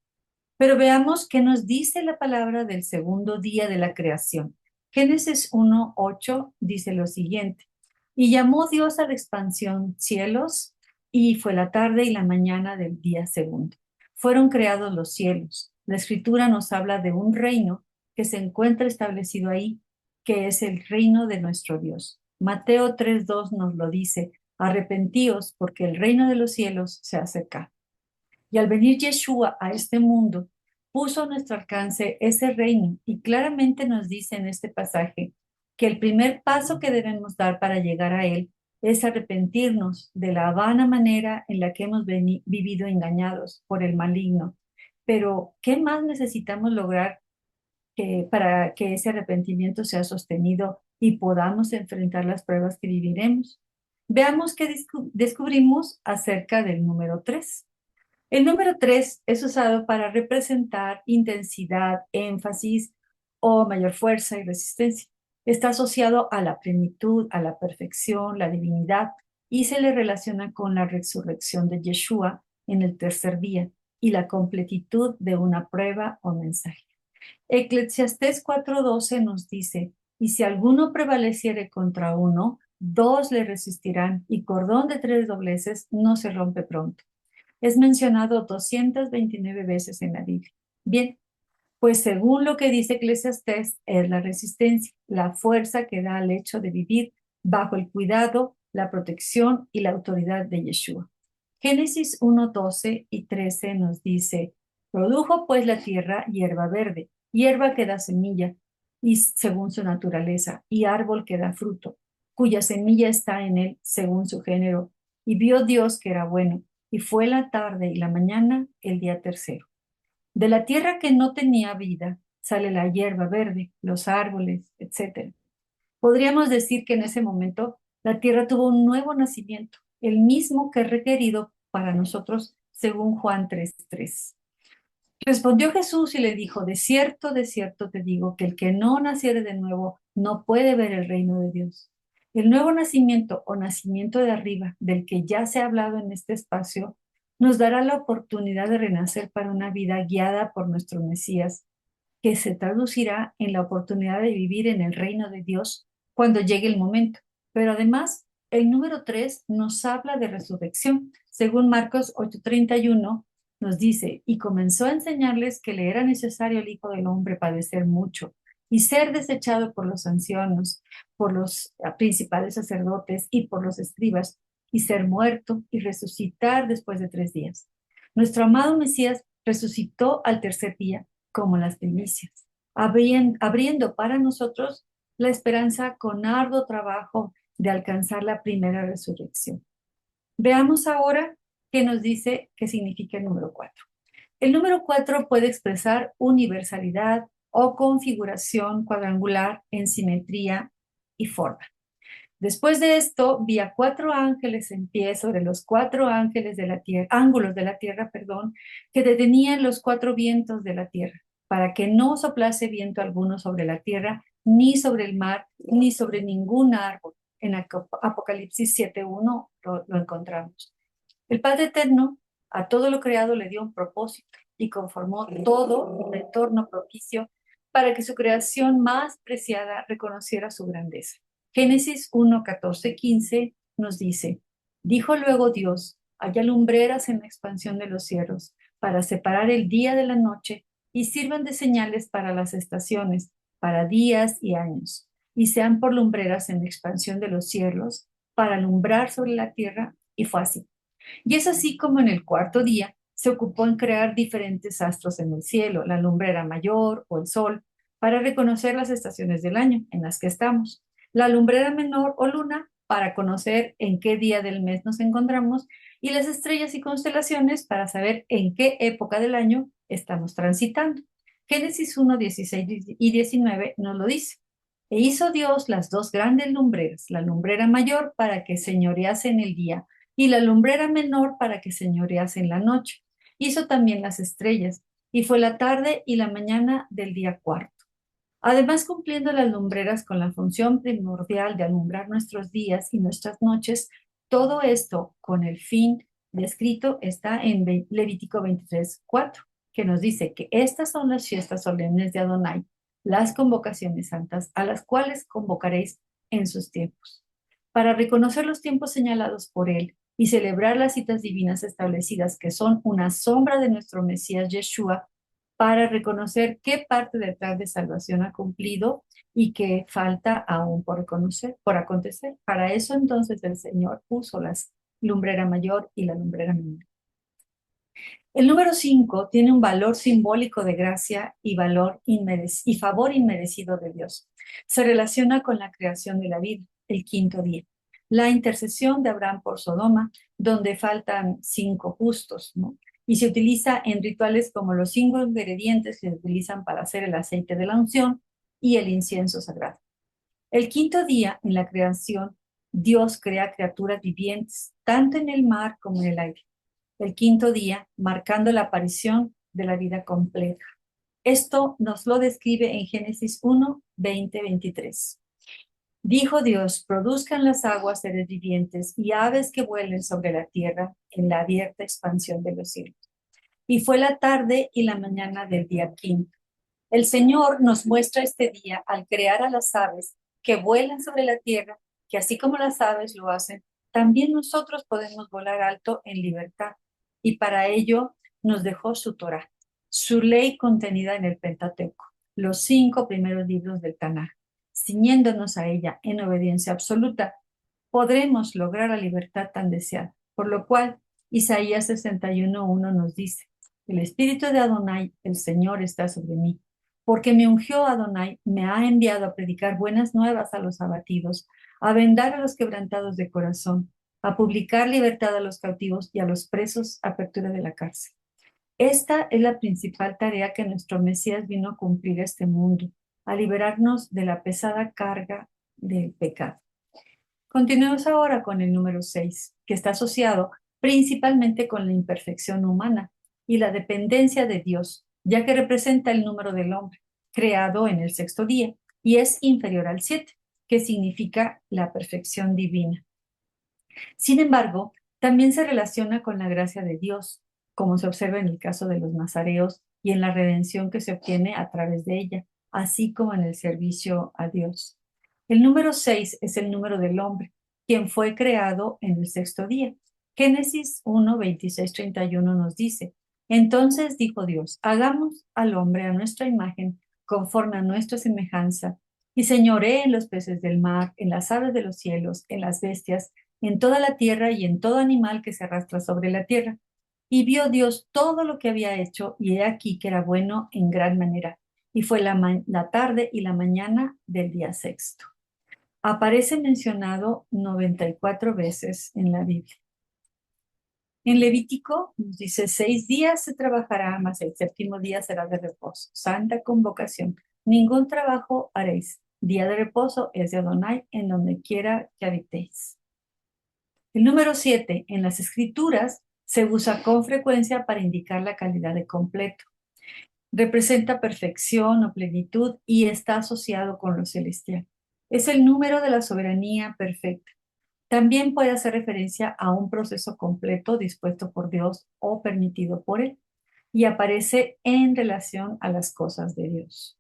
Pero veamos qué nos dice la palabra del segundo día de la creación. Génesis 1:8 dice lo siguiente: y llamó Dios a la expansión cielos, y fue la tarde y la mañana del día segundo. Fueron creados los cielos. La escritura nos habla de un reino que se encuentra establecido ahí, que es el reino de nuestro Dios. Mateo 3:2 nos lo dice: arrepentíos porque el reino de los cielos se acerca. Y al venir Yeshua a este mundo, puso a nuestro alcance ese reino y claramente nos dice en este pasaje que el primer paso que debemos dar para llegar a él es arrepentirnos de la vana manera en la que hemos vivido engañados por el maligno. Pero, ¿qué más necesitamos lograr para que ese arrepentimiento sea sostenido y podamos enfrentar las pruebas que viviremos? Veamos qué descubrimos acerca del número 3. El número 3 es usado para representar intensidad, énfasis o mayor fuerza y resistencia. Está asociado a la plenitud, a la perfección, la divinidad, y se le relaciona con la resurrección de Yeshua en el tercer día y la completitud de una prueba o mensaje. Eclesiastés 4:12 nos dice: y si alguno prevaleciere contra uno, dos le resistirán, y cordón de tres dobleces no se rompe pronto. Es mencionado 229 veces en la Biblia. Bien, pues según lo que dice Eclesiastés, es la resistencia, la fuerza que da al hecho de vivir bajo el cuidado, la protección y la autoridad de Yeshua. Génesis 1:12 y 13 nos dice: produjo pues la tierra hierba verde, hierba que da semilla, y según su naturaleza, y árbol que da fruto, cuya semilla está en él según su género. Y vio Dios que era bueno, y fue la tarde y la mañana el día tercero. De la tierra que no tenía vida sale la hierba verde, los árboles, etcétera. Podríamos decir que en ese momento la tierra tuvo un nuevo nacimiento, el mismo que es requerido para nosotros según Juan 3:3. Respondió Jesús y le dijo: de cierto te digo que el que no naciere de nuevo no puede ver el reino de Dios. El nuevo nacimiento o nacimiento de arriba, del que ya se ha hablado en este espacio, nos dará la oportunidad de renacer para una vida guiada por nuestro Mesías, que se traducirá en la oportunidad de vivir en el reino de Dios cuando llegue el momento. Pero además, el número 3 nos habla de resurrección. Según Marcos 8:31, nos dice: y comenzó a enseñarles que le era necesario al Hijo del Hombre padecer mucho y ser desechado por los ancianos, por los principales sacerdotes y por los escribas, y ser muerto y resucitar después de 3 días. Nuestro amado Mesías resucitó al tercer día como las primicias, abriendo para nosotros la esperanza con arduo trabajo de alcanzar la primera resurrección. Veamos ahora que nos dice qué significa el número 4. El número 4 puede expresar universalidad o configuración cuadrangular en simetría y forma. Después de esto, vi a 4 ángeles en pie sobre los 4 ángeles de la tierra, ángulos de la tierra, perdón, que detenían los 4 vientos de la tierra, para que no soplase viento alguno sobre la tierra, ni sobre el mar, ni sobre ningún árbol. En Apocalipsis 7:1 lo encontramos. El Padre Eterno a todo lo creado le dio un propósito y conformó todo un entorno propicio para que su creación más preciada reconociera su grandeza. Génesis 1, 14, 15 nos dice, dijo luego Dios, haya lumbreras en la expansión de los cielos para separar el día de la noche y sirvan de señales para las estaciones, para días y años, y sean por lumbreras en la expansión de los cielos para alumbrar sobre la tierra, y fue así. Y es así como en el cuarto día se ocupó en crear diferentes astros en el cielo, la lumbrera mayor o el sol, para reconocer las estaciones del año en las que estamos, la lumbrera menor o luna para conocer en qué día del mes nos encontramos y las estrellas y constelaciones para saber en qué época del año estamos transitando. Génesis 1, 16 y 19 nos lo dice. E hizo Dios las 2 grandes lumbreras, la lumbrera mayor para que señorease en el día y la lumbrera menor para que señorease en la noche. Hizo también las estrellas, y fue la tarde y la mañana del día cuarto. Además, cumpliendo las lumbreras con la función primordial de alumbrar nuestros días y nuestras noches, todo esto con el fin descrito está en Levítico 23:4, que nos dice que estas son las fiestas solemnes de Adonai, las convocaciones santas, a las cuales convocaréis en sus tiempos, para reconocer los tiempos señalados por él y celebrar las citas divinas establecidas que son una sombra de nuestro Mesías Yeshua, para reconocer qué parte del plan de salvación ha cumplido y qué falta aún por reconocer, por acontecer. Para eso entonces el Señor puso la lumbrera mayor y la lumbrera menor. El número 5 tiene un valor simbólico de gracia y y favor inmerecido de Dios. Se relaciona con la creación de la vida, el quinto día. La intercesión de Abraham por Sodoma, donde faltan 5 justos, ¿no? Y se utiliza en rituales como los 5 ingredientes que se utilizan para hacer el aceite de la unción y el incienso sagrado. El quinto día en la creación, Dios crea criaturas vivientes, tanto en el mar como en el aire. El quinto día, marcando la aparición de la vida completa. Esto nos lo describe en Génesis 1, 20, 23. Dijo Dios, produzcan las aguas seres vivientes y aves que vuelen sobre la tierra en la abierta expansión de los cielos. Y fue la tarde y la mañana del día quinto. El Señor nos muestra este día al crear a las aves que vuelan sobre la tierra, que así como las aves lo hacen, también nosotros podemos volar alto en libertad. Y para ello nos dejó su Torá, su ley contenida en el Pentateuco, los 5 primeros libros del Tanaj. Ciñéndonos a ella en obediencia absoluta, podremos lograr la libertad tan deseada. Por lo cual, Isaías 61:1 nos dice, el Espíritu de Adonai, el Señor, está sobre mí, porque me ungió Adonai, me ha enviado a predicar buenas nuevas a los abatidos, a vendar a los quebrantados de corazón, a publicar libertad a los cautivos y a los presos, apertura de la cárcel. Esta es la principal tarea que nuestro Mesías vino a cumplir a este mundo, a liberarnos de la pesada carga del pecado. Continuemos ahora con el número 6, que está asociado principalmente con la imperfección humana y la dependencia de Dios, ya que representa el número del hombre, creado en el sexto día, y es inferior al 7, que significa la perfección divina. Sin embargo, también se relaciona con la gracia de Dios, como se observa en el caso de los nazareos y en la redención que se obtiene a través de ella, así como en el servicio a Dios. El número 6 es el número del hombre, quien fue creado en el sexto día. Génesis 1, 26, 31 nos dice, entonces dijo Dios, hagamos al hombre a nuestra imagen, conforme a nuestra semejanza, y señoree en los peces del mar, en las aves de los cielos, en las bestias, en toda la tierra y en todo animal que se arrastra sobre la tierra. Y vio Dios todo lo que había hecho, y he aquí que era bueno en gran manera. Y fue la tarde y la mañana del día sexto. Aparece mencionado 94 veces en la Biblia. En Levítico nos dice, 6 días se trabajará, mas el séptimo día será de reposo. Santa convocación. Ningún trabajo haréis. Día de reposo es de Adonai en donde quiera que habitéis. El número 7 en las escrituras se usa con frecuencia para indicar la calidad de completo. Representa perfección o plenitud y está asociado con lo celestial. Es el número de la soberanía perfecta. También puede hacer referencia a un proceso completo dispuesto por Dios o permitido por Él y aparece en relación a las cosas de Dios.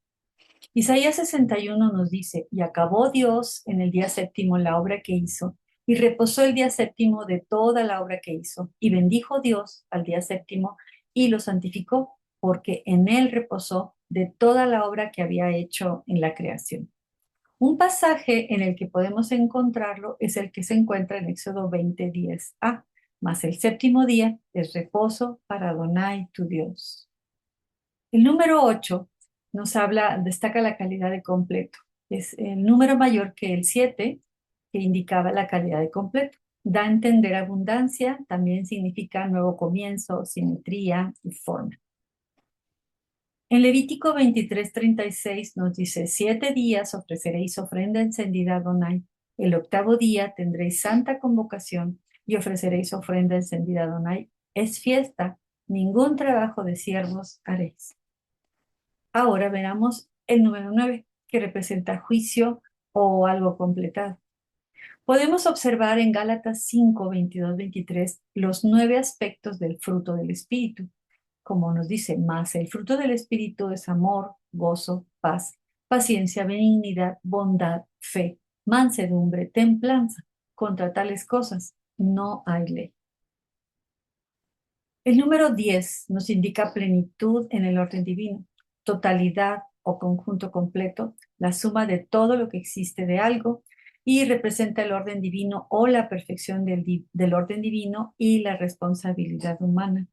Isaías 61 nos dice, y acabó Dios en el día séptimo la obra que hizo, y reposó el día séptimo de toda la obra que hizo, y bendijo Dios al día séptimo y lo santificó, porque en él reposó de toda la obra que había hecho en la creación. Un pasaje en el que podemos encontrarlo es el que se encuentra en Éxodo 20:10a, mas el séptimo día es reposo para Adonai tu Dios. El número 8 nos habla, destaca la calidad de completo. Es el número mayor que el 7, que indicaba la calidad de completo. Da a entender abundancia, también significa nuevo comienzo, simetría y forma. En Levítico 23:36 nos dice, 7 días ofreceréis ofrenda encendida a Adonai. El octavo día tendréis santa convocación y ofreceréis ofrenda encendida a Adonai. Es fiesta, ningún trabajo de siervos haréis. Ahora veamos el número 9, que representa juicio o algo completado. Podemos observar en Gálatas 5:22-23 los 9 aspectos del fruto del Espíritu. Como nos dice, más el fruto del Espíritu es amor, gozo, paz, paciencia, benignidad, bondad, fe, mansedumbre, templanza. Contra tales cosas no hay ley. El número 10 nos indica plenitud en el orden divino, totalidad o conjunto completo, la suma de todo lo que existe de algo y representa el orden divino o la perfección del orden divino y la responsabilidad humana.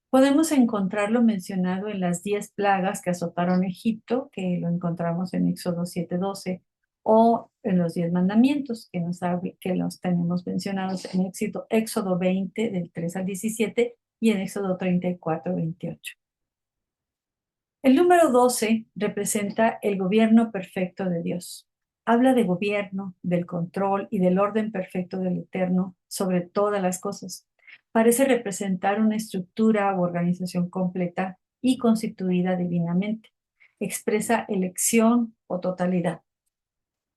Podemos encontrarlo mencionado en las 10 plagas que azotaron Egipto, que lo encontramos en Éxodo 7:12, o en los 10 mandamientos, que los tenemos mencionados en Éxodo 20, del 3 al 17, y en Éxodo 34:28. El número 12 representa el gobierno perfecto de Dios. Habla de gobierno, del control y del orden perfecto del Eterno sobre todas las cosas. Parece representar una estructura u organización completa y constituida divinamente. Expresa elección o totalidad.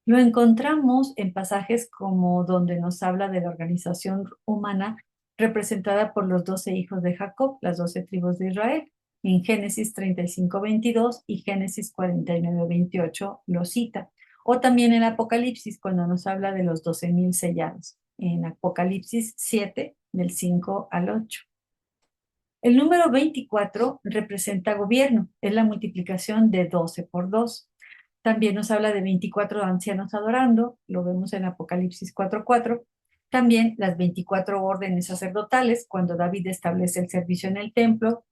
Lo encontramos en pasajes como donde nos habla de la organización humana representada por los 12 hijos de Jacob, las 12 tribus de Israel. En Génesis 35:22 y Génesis 49:28 lo cita. O también en Apocalipsis cuando nos habla de los 12,000 sellados. En Apocalipsis 7, del 5 al 8. El número 24 representa gobierno, es la multiplicación de 12 por 2. También nos habla de 24 ancianos adorando, lo vemos en Apocalipsis 4:4. También las 24 órdenes sacerdotales, cuando David establece el servicio en el templo.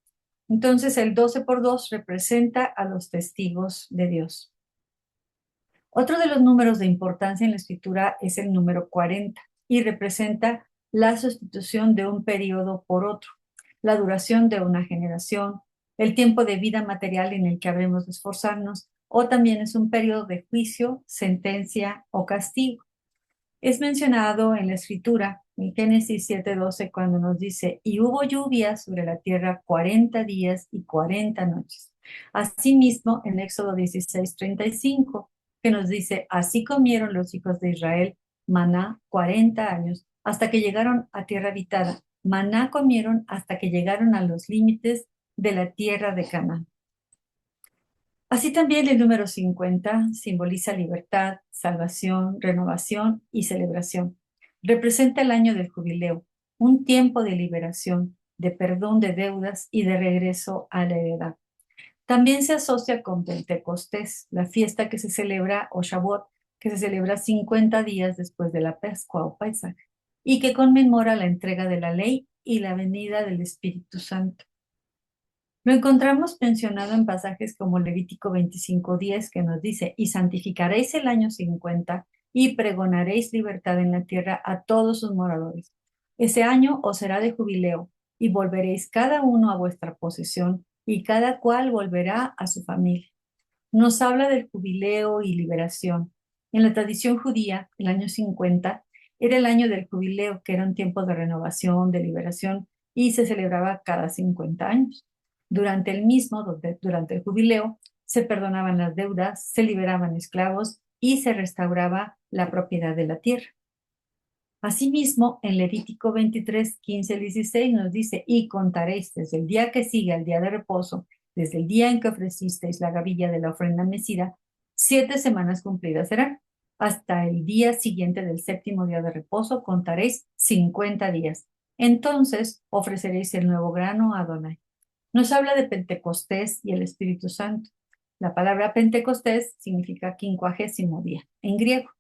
Entonces el 12 por 2 representa a los testigos de Dios. Otro de los números de importancia en la escritura es el número 40 y representa la sustitución de un periodo por otro, la duración de una generación, el tiempo de vida material en el que habremos de esforzarnos, o también es un periodo de juicio, sentencia o castigo. Es mencionado en la escritura, en Génesis 7:12, cuando nos dice, y hubo lluvia sobre la tierra 40 días y 40 noches. Asimismo, en Éxodo 16:35, que nos dice, así comieron los hijos de Israel maná 40 años, hasta que llegaron a tierra habitada. Maná comieron hasta que llegaron a los límites de la tierra de Canaán. Así también el número 50 simboliza libertad, salvación, renovación y celebración. Representa el año del jubileo, un tiempo de liberación, de perdón de deudas y de regreso a la heredad. También se asocia con Pentecostés, la fiesta que se celebra, o Shavuot, que se celebra 50 días después de la Pascua o Pesaj, y que conmemora la entrega de la ley y la venida del Espíritu Santo. Lo encontramos mencionado en pasajes como Levítico 25:10, que nos dice, y santificaréis el año 50 y pregonaréis libertad en la tierra a todos sus moradores. Ese año os será de jubileo, y volveréis cada uno a vuestra posesión, y cada cual volverá a su familia. Nos habla del jubileo y liberación. En la tradición judía, el año 50 era el año del jubileo, que era un tiempo de renovación, de liberación, y se celebraba cada 50 años. Durante el mismo, durante el jubileo, se perdonaban las deudas, se liberaban esclavos y se restauraba la propiedad de la tierra. Asimismo, en Levítico 23, 15 al 16 nos dice, y contaréis desde el día que sigue al día de reposo, desde el día en que ofrecisteis la gavilla de la ofrenda mecida, 7 semanas cumplidas serán. Hasta el día siguiente del séptimo día de reposo contaréis 50 días. Entonces ofreceréis el nuevo grano a Adonai. Nos habla de Pentecostés y el Espíritu Santo. La palabra Pentecostés significa 50º día en griego.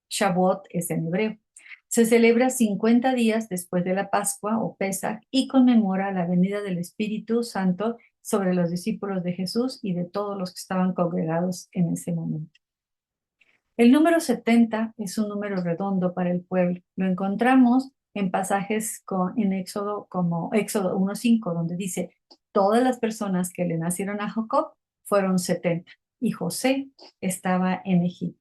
Shavuot es en hebreo. Se celebra 50 días después de la Pascua o Pesach y conmemora la venida del Espíritu Santo sobre los discípulos de Jesús y de todos los que estaban congregados en ese momento. El número 70 es un número redondo para el pueblo. Lo encontramos en pasajes en Éxodo como Éxodo 1:5, donde dice, todas las personas que le nacieron a Jacob fueron 70 y José estaba en Egipto.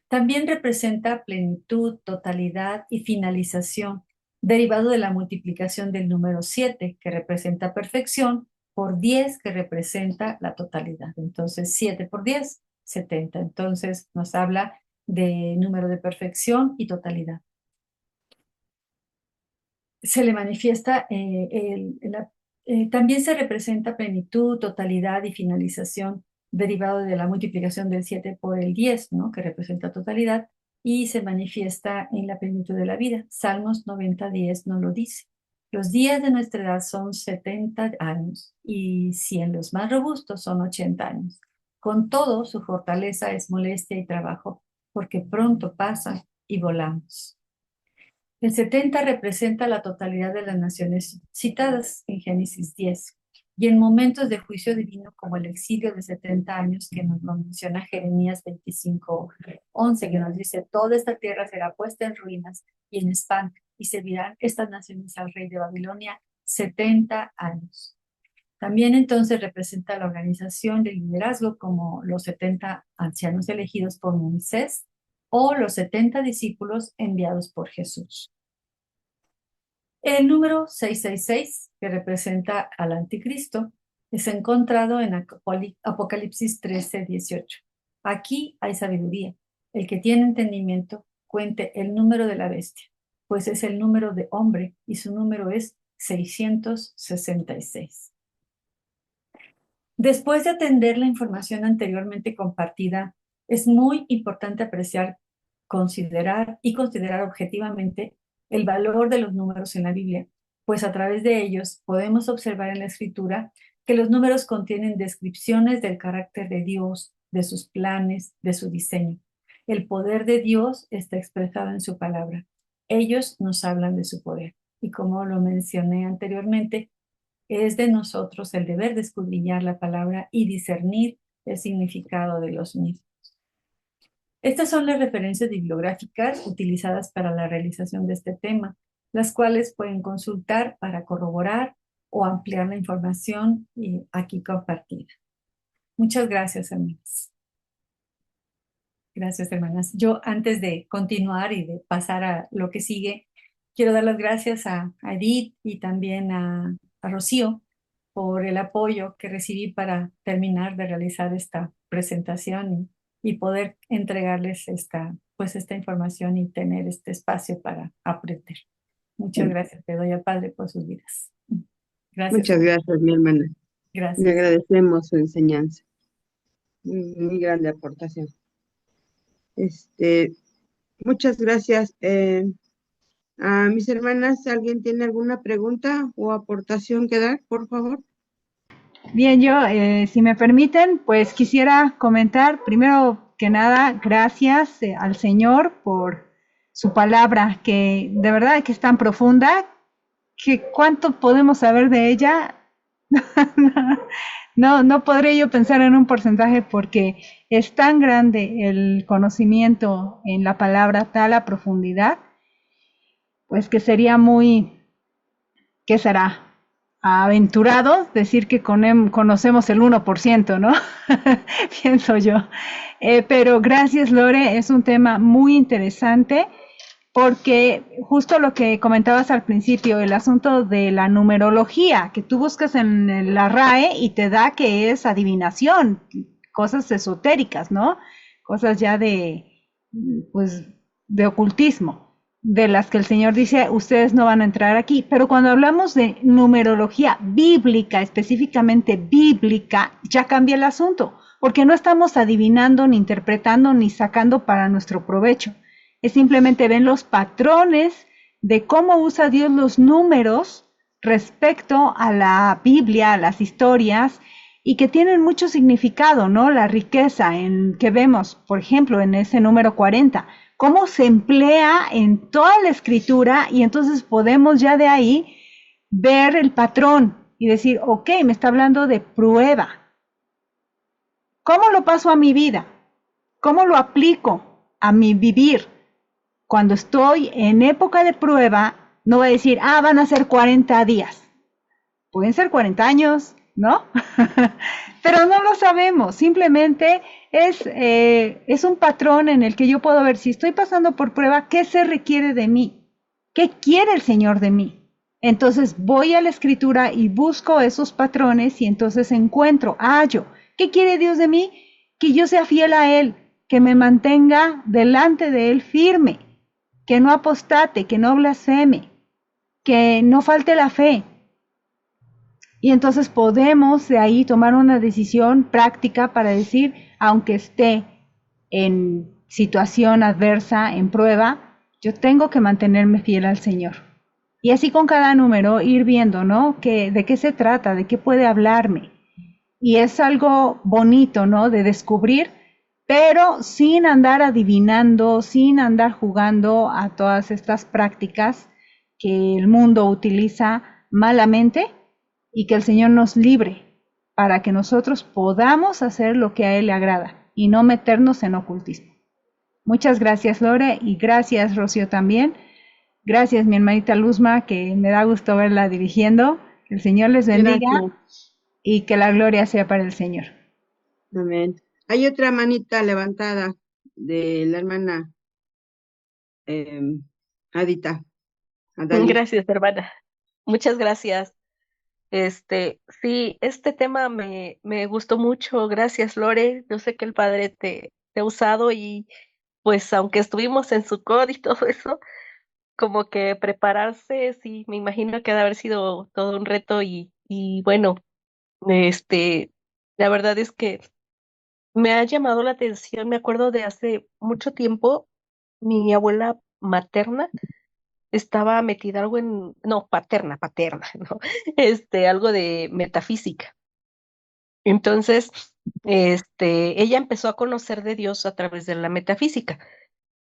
También representa plenitud, totalidad y finalización, derivado de la multiplicación del número 7, que representa perfección, por 10, que representa la totalidad. Entonces, 7 por 10, 70. Entonces, nos habla de número de perfección y totalidad. Se le manifiesta, también se representa plenitud, totalidad y finalización, derivado de la multiplicación del 7 por el 10, ¿no? Que representa totalidad, y se manifiesta en la plenitud de la vida. Salmos 90:10 nos lo dice. Los días de nuestra edad son 70 años, y si en los más robustos son 80 años. Con todo, su fortaleza es molestia y trabajo, porque pronto pasa y volamos. El 70 representa la totalidad de las naciones citadas en Génesis 10. Y en momentos de juicio divino, como el exilio de 70 años, que nos lo menciona Jeremías 25:11, que nos dice, toda esta tierra será puesta en ruinas y en espanto, y servirán estas naciones al rey de Babilonia 70 años. También entonces representa la organización del liderazgo, como los 70 ancianos elegidos por Moisés o los 70 discípulos enviados por Jesús. El número 666, que representa al anticristo, es encontrado en Apocalipsis 13:18. Aquí hay sabiduría. El que tiene entendimiento, cuente el número de la bestia, pues es el número de hombre y su número es 666. Después de atender la información anteriormente compartida, es muy importante apreciar, considerar objetivamente el valor de los números en la Biblia, pues a través de ellos podemos observar en la Escritura que los números contienen descripciones del carácter de Dios, de sus planes, de su diseño. El poder de Dios está expresado en su palabra. Ellos nos hablan de su poder. Y como lo mencioné anteriormente, es de nosotros el deber de escudriñar la palabra y discernir el significado de los mismos. Estas son las referencias bibliográficas utilizadas para la realización de este tema, las cuales pueden consultar para corroborar o ampliar la información aquí compartida. Muchas gracias, amigas. Gracias, hermanas. Yo, antes de continuar y de pasar a lo que sigue, quiero dar las gracias a Edith y también a Rocío por el apoyo que recibí para terminar de realizar esta presentación y poder entregarles esta información y tener este espacio para aprender. Muchas gracias, te doy al Padre por sus vidas. Gracias. Muchas gracias, mi hermana. Le Gracias. agradecemos su enseñanza. Muy grande aportación. Muchas gracias. A mis hermanas, ¿alguien tiene alguna pregunta o aportación que dar, por favor? Bien, yo, si me permiten, pues quisiera comentar, primero que nada, gracias al Señor por su palabra, que de verdad que es tan profunda, que cuánto podemos saber de ella. No podré yo pensar en un porcentaje porque es tan grande el conocimiento en la palabra, tal la profundidad. pues que sería muy, ¿qué será? Aventurado decir que conocemos el 1%, ¿no? Pienso yo. Pero gracias, Lore, es un tema muy interesante porque justo lo que comentabas al principio, el asunto de la numerología, que tú buscas en la RAE y te da que es adivinación, cosas esotéricas, ¿no? Cosas ya pues, de ocultismo, de las que el Señor dice, ustedes no van a entrar aquí. Pero cuando hablamos de numerología bíblica, específicamente bíblica, ya cambia el asunto, porque no estamos adivinando, ni interpretando, ni sacando para nuestro provecho. Es simplemente ven los patrones de cómo usa Dios los números respecto a la Biblia, a las historias, y que tienen mucho significado, ¿no? La riqueza en que vemos, por ejemplo, en ese número 40, cómo se emplea en toda la escritura y entonces podemos ya de ahí ver el patrón y decir, ok, me está hablando de prueba. ¿Cómo lo paso a mi vida? ¿Cómo lo aplico a mi vivir? Cuando estoy en época de prueba, no voy a decir, van a ser 40 días. Pueden ser 40 años, ¿no? Pero no lo sabemos, simplemente es un patrón en el que yo puedo ver si estoy pasando por prueba, ¿qué se requiere de mí? ¿Qué quiere el Señor de mí? Entonces voy a la escritura y busco esos patrones y entonces encuentro, hallo, ¿qué quiere Dios de mí? Que yo sea fiel a Él, que me mantenga delante de Él firme, que no apostate, que no blasfeme, que no falte la fe. Y entonces podemos de ahí tomar una decisión práctica para decir, aunque esté en situación adversa, en prueba, yo tengo que mantenerme fiel al Señor. Y así con cada número ir viendo, ¿no? ¿De qué se trata? ¿De qué puede hablarme? Y es algo bonito, ¿no? De descubrir, pero sin andar adivinando, sin andar jugando a todas estas prácticas que el mundo utiliza malamente y que el Señor nos libre para que nosotros podamos hacer lo que a Él le agrada y no meternos en ocultismo. Muchas gracias, Lore, y gracias, Rocío, también. Gracias, mi hermanita Luzma, que me da gusto verla dirigiendo. Que el Señor les bendiga. Gracias. Y que la gloria sea para el Señor. Amén. Hay otra manita levantada de la hermana Adita. Adali. Gracias, hermana. Muchas gracias. Sí, este tema me gustó mucho. Gracias, Lore. Yo sé que el Padre te ha usado y pues aunque estuvimos en su y todo eso, como que prepararse, sí, me imagino que ha de haber sido todo un reto y bueno, este, la verdad es que me ha llamado la atención. Me acuerdo de hace mucho tiempo, mi abuela materna estaba metida algo no, paterna, ¿no? Algo de metafísica. Entonces, ella empezó a conocer de Dios a través de la metafísica,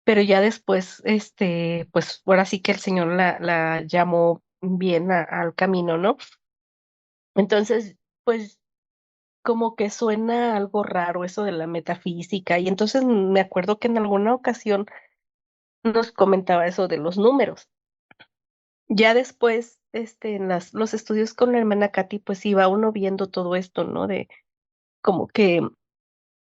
pero ya después, pues ahora sí que el Señor la llamó bien al camino, ¿no? Entonces, pues como que suena algo raro eso de la metafísica, y entonces me acuerdo que en alguna ocasión nos comentaba eso de los números. Ya después, en los estudios con la hermana Katy, pues iba uno viendo todo esto, ¿no? De como que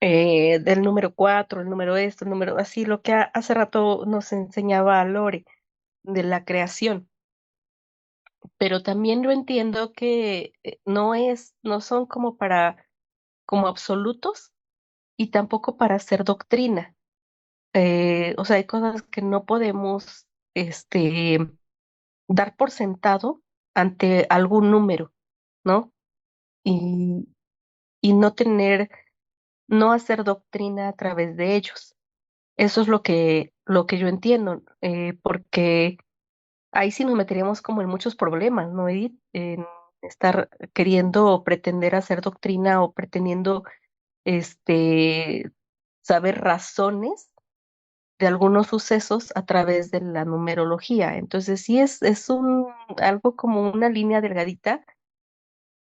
del número 4, el número esto, el número así, lo que hace rato nos enseñaba a Lore de la creación. Pero también lo entiendo que no son como absolutos y tampoco para hacer doctrina. O sea, hay cosas que no podemos, dar por sentado ante algún número, ¿no? Y, y no hacer doctrina a través de ellos. Eso es lo que yo entiendo, porque ahí sí nos meteríamos como en muchos problemas, ¿no, Edith? En estar queriendo o pretender hacer doctrina o pretendiendo, este, saber razones de algunos sucesos a través de la numerología. Entonces sí es algo como una línea delgadita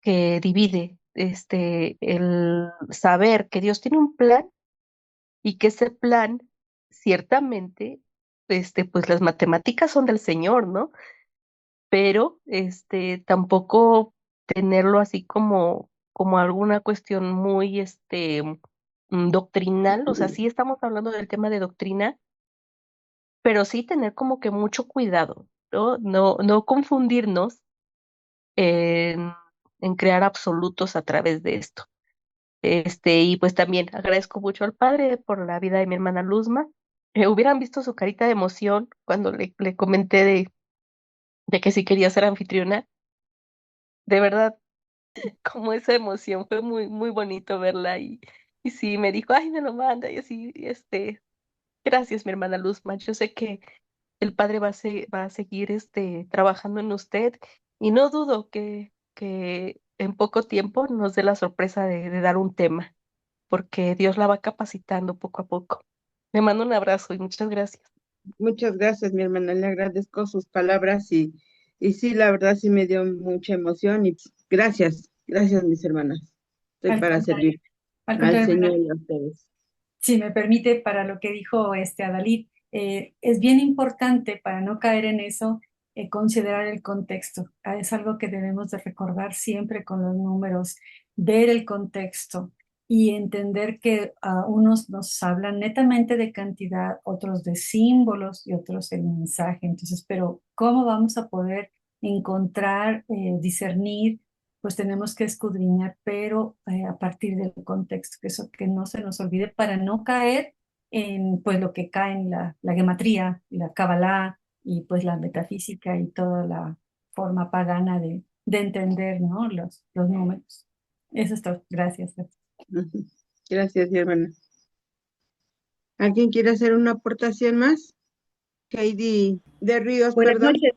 que divide el saber que Dios tiene un plan y que ese plan ciertamente pues las matemáticas son del Señor, ¿no? Pero tampoco tenerlo así como alguna cuestión muy doctrinal, o sea, sí estamos hablando del tema de doctrina, pero sí tener como que mucho cuidado, ¿no? No confundirnos en, en crear absolutos a través de esto. Y pues también agradezco mucho al Padre por la vida de mi hermana Luzma. Hubieran visto su carita de emoción cuando le comenté de que sí quería ser anfitriona. De verdad, como esa emoción fue muy, muy bonito verla y sí, me dijo, ay, me lo manda y así, gracias, mi hermana Luzma. Yo sé que el Padre va a seguir trabajando en usted y no dudo que en poco tiempo nos dé la sorpresa de dar un tema, porque Dios la va capacitando poco a poco. Le mando un abrazo y muchas gracias. Muchas gracias, mi hermana. Le agradezco sus palabras y sí, la verdad sí me dio mucha emoción y gracias, gracias, mis hermanas. Estoy Al para contrario, servir al al contrario, Señor y a ustedes. si me permite, para lo que dijo Adalid, es bien importante para no caer en eso, considerar el contexto. Es algo que debemos de recordar siempre con los números, ver el contexto y entender que unos nos hablan netamente de cantidad, otros de símbolos y otros el mensaje. Entonces, pero ¿cómo vamos a poder encontrar, discernir? Pues tenemos que escudriñar, pero a partir del contexto, que eso que no se nos olvide para no caer en pues lo que cae en la gematría, la cabalá y pues la metafísica y toda la forma pagana de entender, ¿no? Los números. Eso es todo. Gracias. Ujú. Gracias, mi hermana. ¿Alguien quiere hacer una aportación más? Heidi de Ríos, Buenas perdón. noches.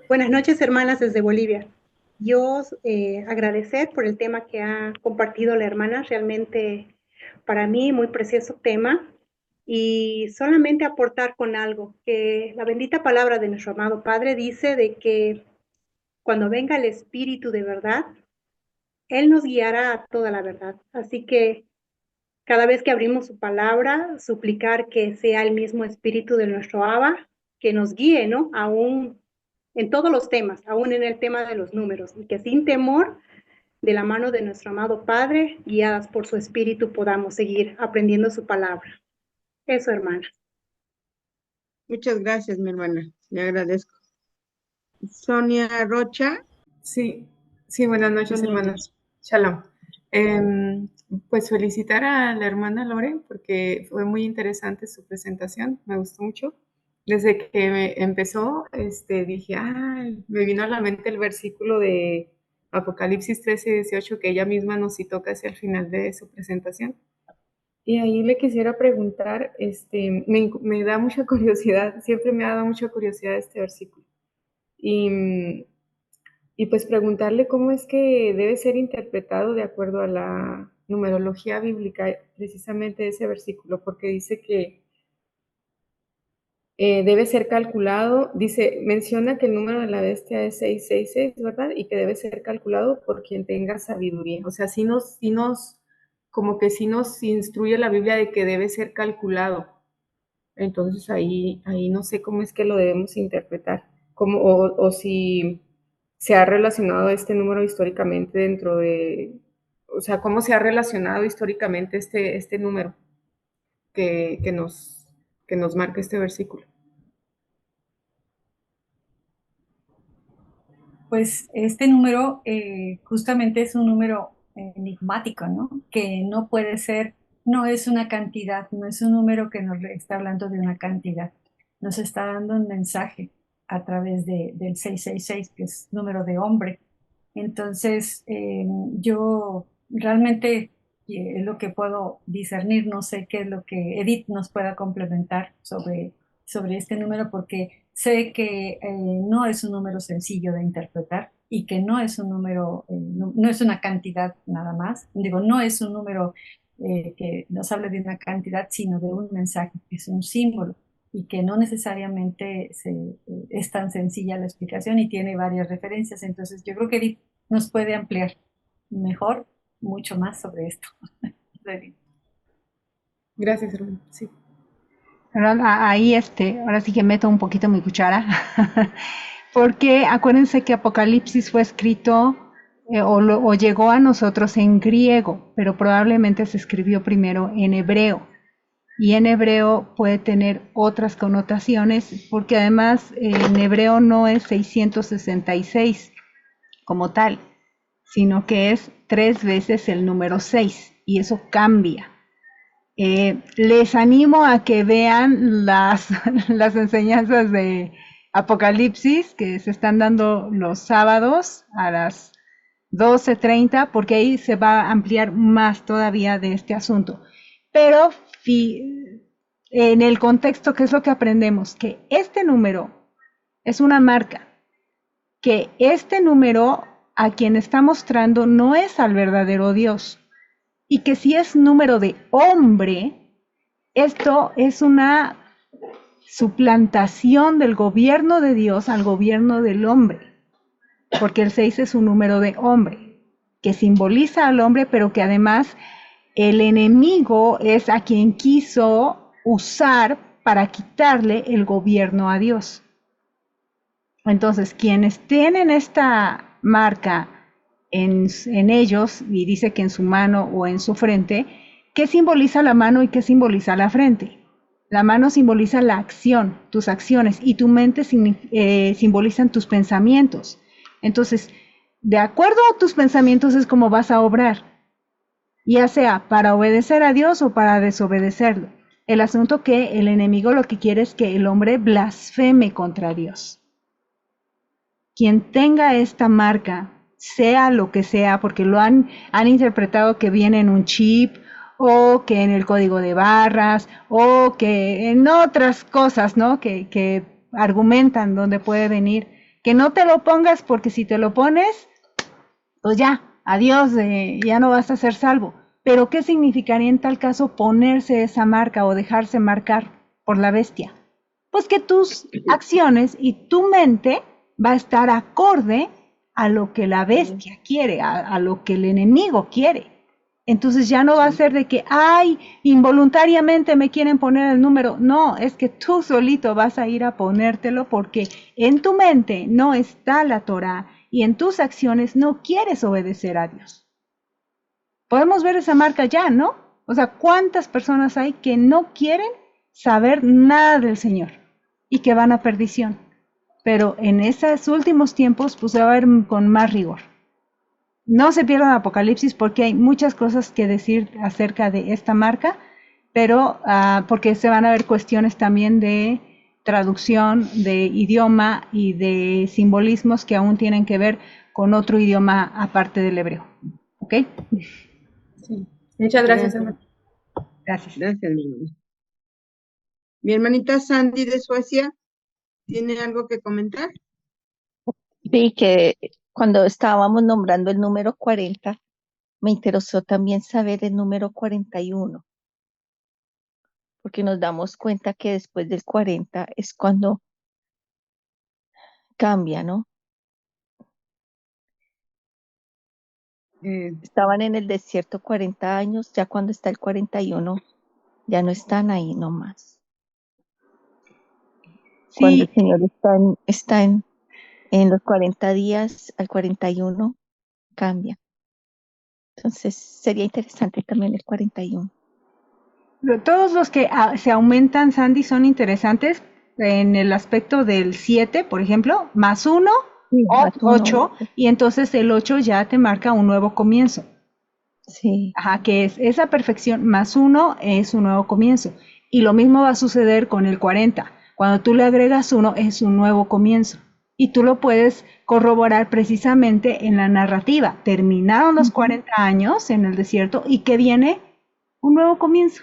Buenas noches, hermanas desde Bolivia. Yo agradecer por el tema que ha compartido la hermana, realmente para mí muy precioso tema, y solamente aportar con algo, que la bendita palabra de nuestro amado Padre dice de que cuando venga el Espíritu de verdad, Él nos guiará a toda la verdad. Así que cada vez que abrimos su palabra, suplicar que sea el mismo Espíritu de nuestro Abba, que nos guíe, ¿no? Aún en todos los temas, aún en el tema de los números, y que sin temor, de la mano de nuestro amado Padre, guiadas por su Espíritu, podamos seguir aprendiendo su palabra. Eso, hermana. Muchas gracias, mi hermana. Le agradezco. Sonia Rocha. Sí, sí, buenas noches, Sonia Rocha. hermanos. Shalom. Em, pues felicitar a la hermana Lore porque fue muy interesante su presentación, me gustó mucho. Desde que empezó, dije, me vino a la mente el versículo de Apocalipsis 13:18 que ella misma nos citó casi al final de su presentación. Y ahí le quisiera preguntar, me da mucha curiosidad, siempre me ha dado mucha curiosidad este versículo. Y pues preguntarle cómo es que debe ser interpretado de acuerdo a la numerología bíblica, precisamente ese versículo, porque dice que debe ser calculado, menciona que el número de la bestia es 666, ¿verdad? Y que debe ser calculado por quien tenga sabiduría. O sea, como que sí nos instruye la Biblia de que debe ser calculado. Entonces ahí no sé cómo es que lo debemos interpretar, o si se ha relacionado este número históricamente o sea, cómo se ha relacionado históricamente este número que, que nos, que nos marca este versículo. Pues este número justamente es un número enigmático, ¿no? Que no puede ser, no es una cantidad, no es un número que nos está hablando de una cantidad, nos está dando un mensaje a través del 666, que es número de hombre. Entonces, yo realmente es lo que puedo discernir, no sé qué es lo que Edith nos pueda complementar sobre este número, porque sé que no es un número sencillo de interpretar y que no es un número, no es una cantidad nada más. Digo, no es un número que nos hable de una cantidad, sino de un mensaje, es un símbolo y que no necesariamente es tan sencilla la explicación y tiene varias referencias. Entonces, yo creo que Edith nos puede ampliar mejor, mucho más sobre esto. Gracias, hermano. Sí. Ahí ahora sí que meto un poquito mi cuchara, porque acuérdense que Apocalipsis fue escrito o llegó a nosotros en griego, pero probablemente se escribió primero en hebreo. Y en hebreo puede tener otras connotaciones, porque además en hebreo no es 666 como tal, sino que es 3 veces el número 6, y eso cambia. Les animo a que vean las enseñanzas de Apocalipsis que se están dando los sábados a las 12:30, porque ahí se va a ampliar más todavía de este asunto. Pero en el contexto, ¿qué es lo que aprendemos? Que este número es una marca, que este número a quien está mostrando no es al verdadero Dios, y que si es número de hombre, esto es una suplantación del gobierno de Dios al gobierno del hombre, porque el 6 es un número de hombre, que simboliza al hombre, pero que además el enemigo es a quien quiso usar para quitarle el gobierno a Dios. Entonces, quienes tienen esta marca en ellos, y dice que en su mano o en su frente, ¿qué simboliza la mano y qué simboliza la frente? La mano simboliza la acción, tus acciones, y tu mente simbolizan tus pensamientos. Entonces, de acuerdo a tus pensamientos es como vas a obrar, ya sea para obedecer a Dios o para desobedecerlo. El asunto que el enemigo lo que quiere es que el hombre blasfeme contra Dios. Quien tenga esta marca, sea lo que sea, porque lo han interpretado que viene en un chip, o que en el código de barras, o que en otras cosas, ¿no? Que argumentan dónde puede venir, que no te lo pongas, porque si te lo pones, pues ya, adiós, ya no vas a ser salvo. Pero ¿qué significaría en tal caso ponerse esa marca o dejarse marcar por la bestia? Pues que tus acciones y tu mente va a estar acorde a lo que la bestia quiere, a lo que el enemigo quiere. Entonces ya no va a ser de que, ay, involuntariamente me quieren poner el número. No, es que tú solito vas a ir a ponértelo porque en tu mente no está la Torah y en tus acciones no quieres obedecer a Dios. Podemos ver esa marca ya, ¿no? O sea, ¿cuántas personas hay que no quieren saber nada del Señor y que van a perdición? Pero en esos últimos tiempos, pues se va a ver con más rigor. No se pierdan Apocalipsis porque hay muchas cosas que decir acerca de esta marca, pero porque se van a ver cuestiones también de traducción, de idioma y de simbolismos que aún tienen que ver con otro idioma aparte del hebreo. ¿Ok? Sí. Muchas gracias, hermano. Gracias. Gracias, mi hermana. Mi hermanita Sandy de Suecia, ¿tiene algo que comentar? Sí, que cuando estábamos nombrando el número 40, me interesó también saber el número 41, porque nos damos cuenta que después del 40 es cuando cambia, ¿no? Estaban en el desierto 40 años, ya cuando está el 41, ya no están ahí nomás. Cuando el Sí, Señor está en los 40 días al 41, cambia. Entonces sería interesante también el 41. todos los que se aumentan, Sandy, son interesantes en el aspecto del 7, por ejemplo, más 1 Sí, o más uno, 8, y entonces el 8 ya te marca un nuevo comienzo. sí. Ajá, que es esa perfección más 1 es un nuevo comienzo. Y lo mismo va a suceder con el 40. Cuando tú le agregas 1 es un nuevo comienzo. Y tú lo puedes corroborar precisamente en la narrativa. Terminaron los 40 años en el desierto y que viene un nuevo comienzo.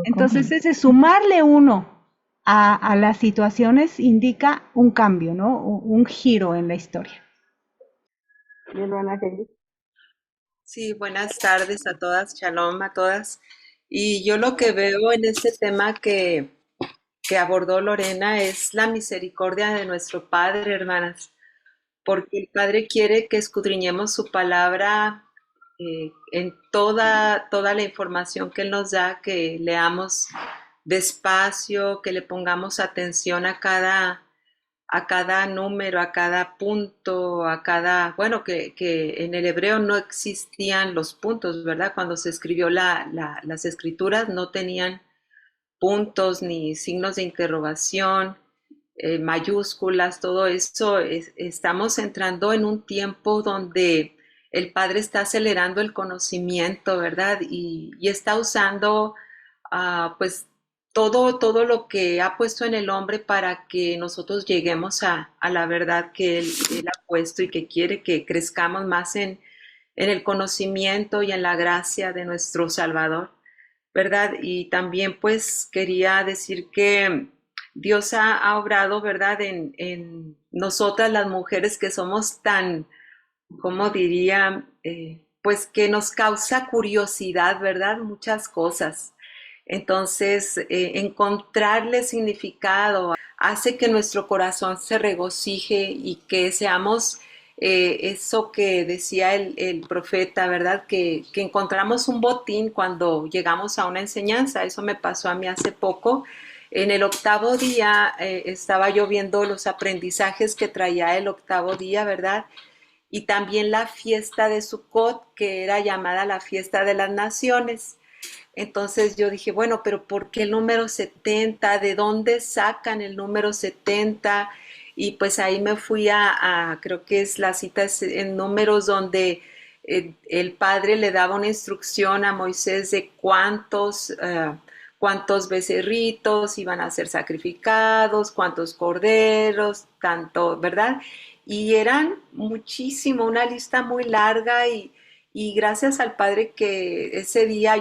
Entonces ese sumarle 1 a las situaciones indica un cambio, ¿no? Un giro en la historia. Mi hermana Kelly. Sí, buenas tardes a todas, shalom a todas. Y yo lo que veo en este tema que abordó Lorena es la misericordia de nuestro Padre, hermanas, porque el Padre quiere que escudriñemos su palabra en toda la información que Él nos da, que leamos despacio, que le pongamos atención a cada número, a cada punto, bueno, que en el hebreo no existían los puntos, ¿verdad? Cuando se escribió las escrituras no tenían puntos ni signos de interrogación, mayúsculas, todo eso. Estamos entrando en un tiempo donde el Padre está acelerando el conocimiento, ¿verdad? Y está usando pues todo lo que ha puesto en el hombre para que nosotros lleguemos a la verdad que él ha puesto y que quiere que crezcamos más en el conocimiento y en la gracia de nuestro Salvador, ¿verdad? Y también pues quería decir que Dios ha obrado, ¿verdad? En nosotras las mujeres que somos tan, ¿cómo diría? Pues que nos causa curiosidad, ¿verdad? Muchas cosas. Entonces, encontrarle significado hace que nuestro corazón se regocije y que seamos eso que decía el profeta, ¿verdad? Que encontramos un botín cuando llegamos a una enseñanza. Eso me pasó a mí hace poco. En el octavo día estaba yo viendo los aprendizajes que traía el octavo día, ¿verdad? Y también la fiesta de Sukkot, que era llamada la fiesta de las naciones. Entonces yo dije, bueno, pero ¿por qué el número 70? ¿De dónde sacan el número 70? Y pues ahí me fui creo que es la cita en números donde el padre le daba una instrucción a Moisés de cuántos becerritos iban a ser sacrificados, cuántos corderos, tanto, ¿verdad? Y eran muchísimo, una lista muy larga y gracias al Padre que ese día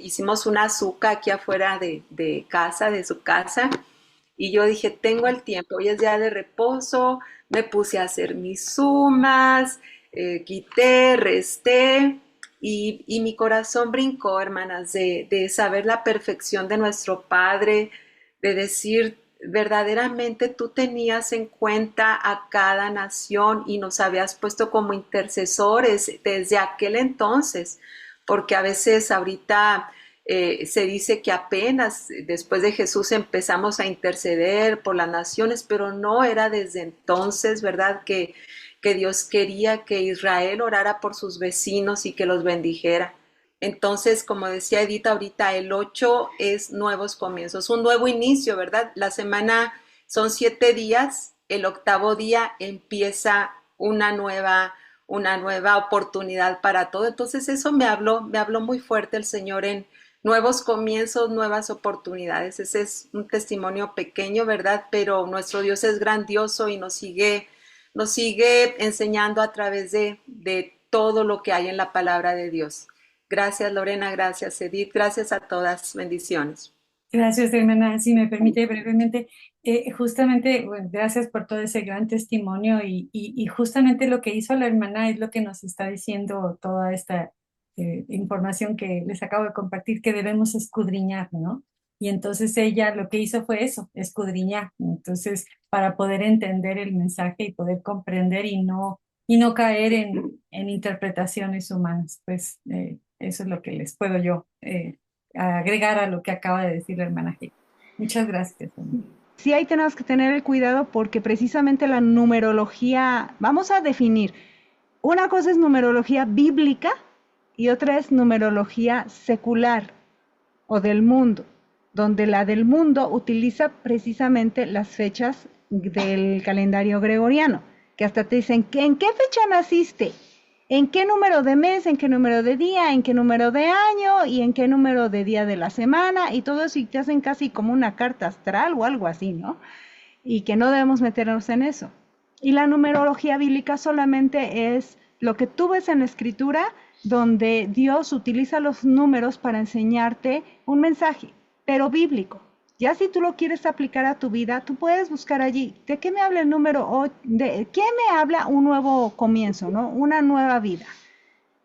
hicimos una azúcar aquí afuera de casa, de su casa, y yo dije, tengo el tiempo, hoy es día de reposo, me puse a hacer mis sumas, quité, resté, y mi corazón brincó, hermanas, de saber la perfección de nuestro Padre, de decir, verdaderamente tú tenías en cuenta a cada nación y nos habías puesto como intercesores desde aquel entonces, porque a veces ahorita se dice que apenas después de Jesús empezamos a interceder por las naciones, pero no era desde entonces, ¿verdad? Que Dios quería que Israel orara por sus vecinos y que los bendijera. Entonces, como decía Edith ahorita, el 8 es nuevos comienzos, un nuevo inicio, ¿verdad? La semana son 7 días, el octavo día empieza una nueva oportunidad para todo. Entonces, eso me habló muy fuerte el Señor en nuevos comienzos, nuevas oportunidades. Ese es un testimonio pequeño, ¿verdad? Pero nuestro Dios es grandioso y nos sigue enseñando a través de todo lo que hay en la palabra de Dios. Gracias, Lorena, gracias, Edith, gracias a todas, bendiciones. Gracias, hermana. Si me permite brevemente, justamente, bueno, gracias por todo ese gran testimonio y justamente lo que hizo la hermana es lo que nos está diciendo toda esta información que les acabo de compartir, que debemos escudriñar, ¿no? Y entonces ella lo que hizo fue eso, escudriñar. Entonces, para poder entender el mensaje y poder comprender y no caer en interpretaciones humanas, pues eso es lo que les puedo yo agregar a lo que acaba de decir la hermana G. Muchas gracias. Sí, ahí tenemos que tener el cuidado porque precisamente la numerología, vamos a definir, una cosa es numerología bíblica y otra es numerología secular o del mundo, donde la del mundo utiliza precisamente las fechas del calendario gregoriano, que hasta te dicen, ¿en qué fecha naciste? ¿En qué número de mes, en qué número de día, en qué número de año y en qué número de día de la semana? Y todo eso, y te hacen casi como una carta astral o algo así, ¿no? Y que no debemos meternos en eso. Y la numerología bíblica solamente es lo que tú ves en la escritura, donde Dios utiliza los números para enseñarte un mensaje, pero bíblico. Ya si tú lo quieres aplicar a tu vida, tú puedes buscar allí, ¿de qué me habla el número? ¿De qué me habla un nuevo comienzo, ¿no? Una nueva vida.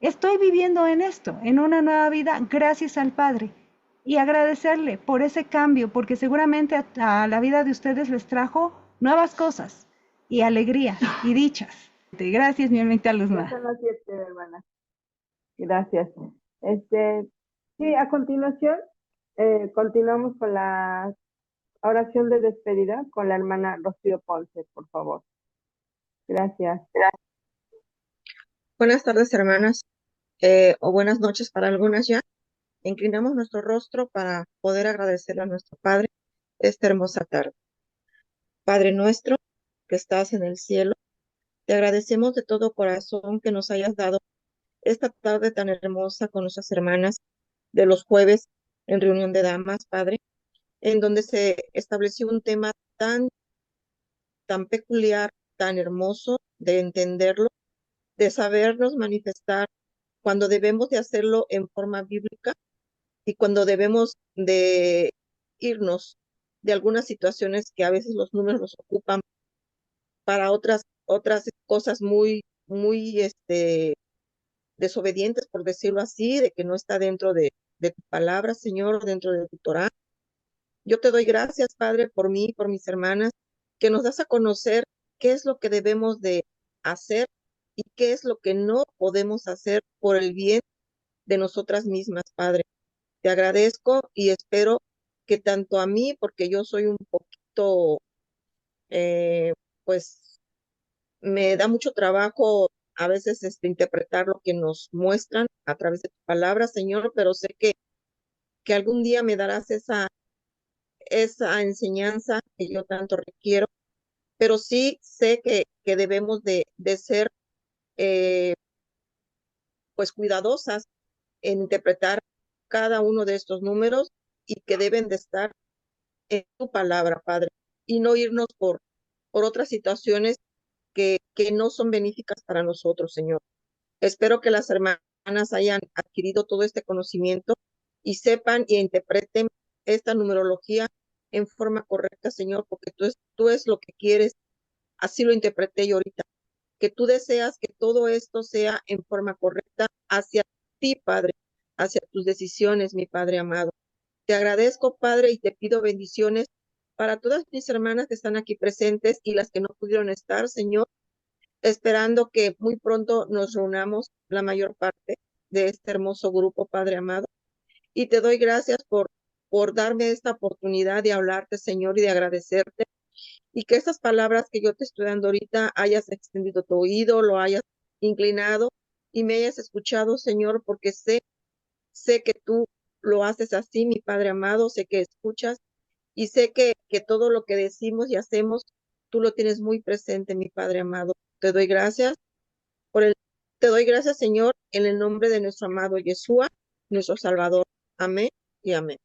Estoy viviendo en esto, en una nueva vida, gracias al Padre. Y agradecerle por ese cambio, porque seguramente a la vida de ustedes les trajo nuevas cosas, y alegría, y dichas. Gracias, mi hermanita Luzma. Son las 7, hermana. Gracias. Sí, a continuación, Continuamos con la oración de despedida con la hermana Rocío Ponce, por favor. Gracias. Buenas tardes, hermanas, o buenas noches para algunas ya. Inclinamos nuestro rostro para poder agradecerle a nuestro Padre esta hermosa tarde. Padre nuestro, que estás en el cielo, te agradecemos de todo corazón que nos hayas dado esta tarde tan hermosa con nuestras hermanas de los jueves en reunión de damas, Padre, en donde se estableció un tema tan peculiar, tan hermoso de entenderlo, de sabernos manifestar cuando debemos de hacerlo en forma bíblica y cuando debemos de irnos de algunas situaciones que a veces los números los ocupan para otras cosas muy desobedientes, por decirlo así, de que no está dentro de tu palabra, Señor, dentro de tu Torah. Yo te doy gracias, Padre, por mí, por mis hermanas, que nos das a conocer qué es lo que debemos de hacer y qué es lo que no podemos hacer por el bien de nosotras mismas, Padre. Te agradezco y espero que tanto a mí, porque yo soy un poquito, pues me da mucho trabajo a veces interpretar lo que nos muestran a través de tu palabra, Señor, pero sé que algún día me darás esa enseñanza que yo tanto requiero, pero sí sé que debemos de ser eh, pues cuidadosas en interpretar cada uno de estos números y que deben de estar en tu palabra, Padre, y no irnos por otras situaciones que no son benéficas para nosotros, Señor. Espero que las hermanas hayan adquirido todo este conocimiento y sepan y interpreten esta numerología en forma correcta, Señor, porque tú es lo que quieres. Así lo interpreté yo ahorita, que tú deseas que todo esto sea en forma correcta hacia ti, Padre, hacia tus decisiones, mi Padre amado. Te agradezco, Padre, y te pido bendiciones para todas mis hermanas que están aquí presentes y las que no pudieron estar, Señor, esperando que muy pronto nos reunamos la mayor parte de este hermoso grupo, Padre amado. Y te doy gracias por darme esta oportunidad de hablarte, Señor, y de agradecerte. Y que estas palabras que yo te estoy dando ahorita hayas extendido tu oído, lo hayas inclinado y me hayas escuchado, Señor, porque sé que tú lo haces así, mi Padre amado, sé que escuchas y sé que todo lo que decimos y hacemos, tú lo tienes muy presente, mi Padre amado. Te doy gracias te doy gracias, Señor, en el nombre de nuestro amado Yeshua, nuestro Salvador. Amén y amén.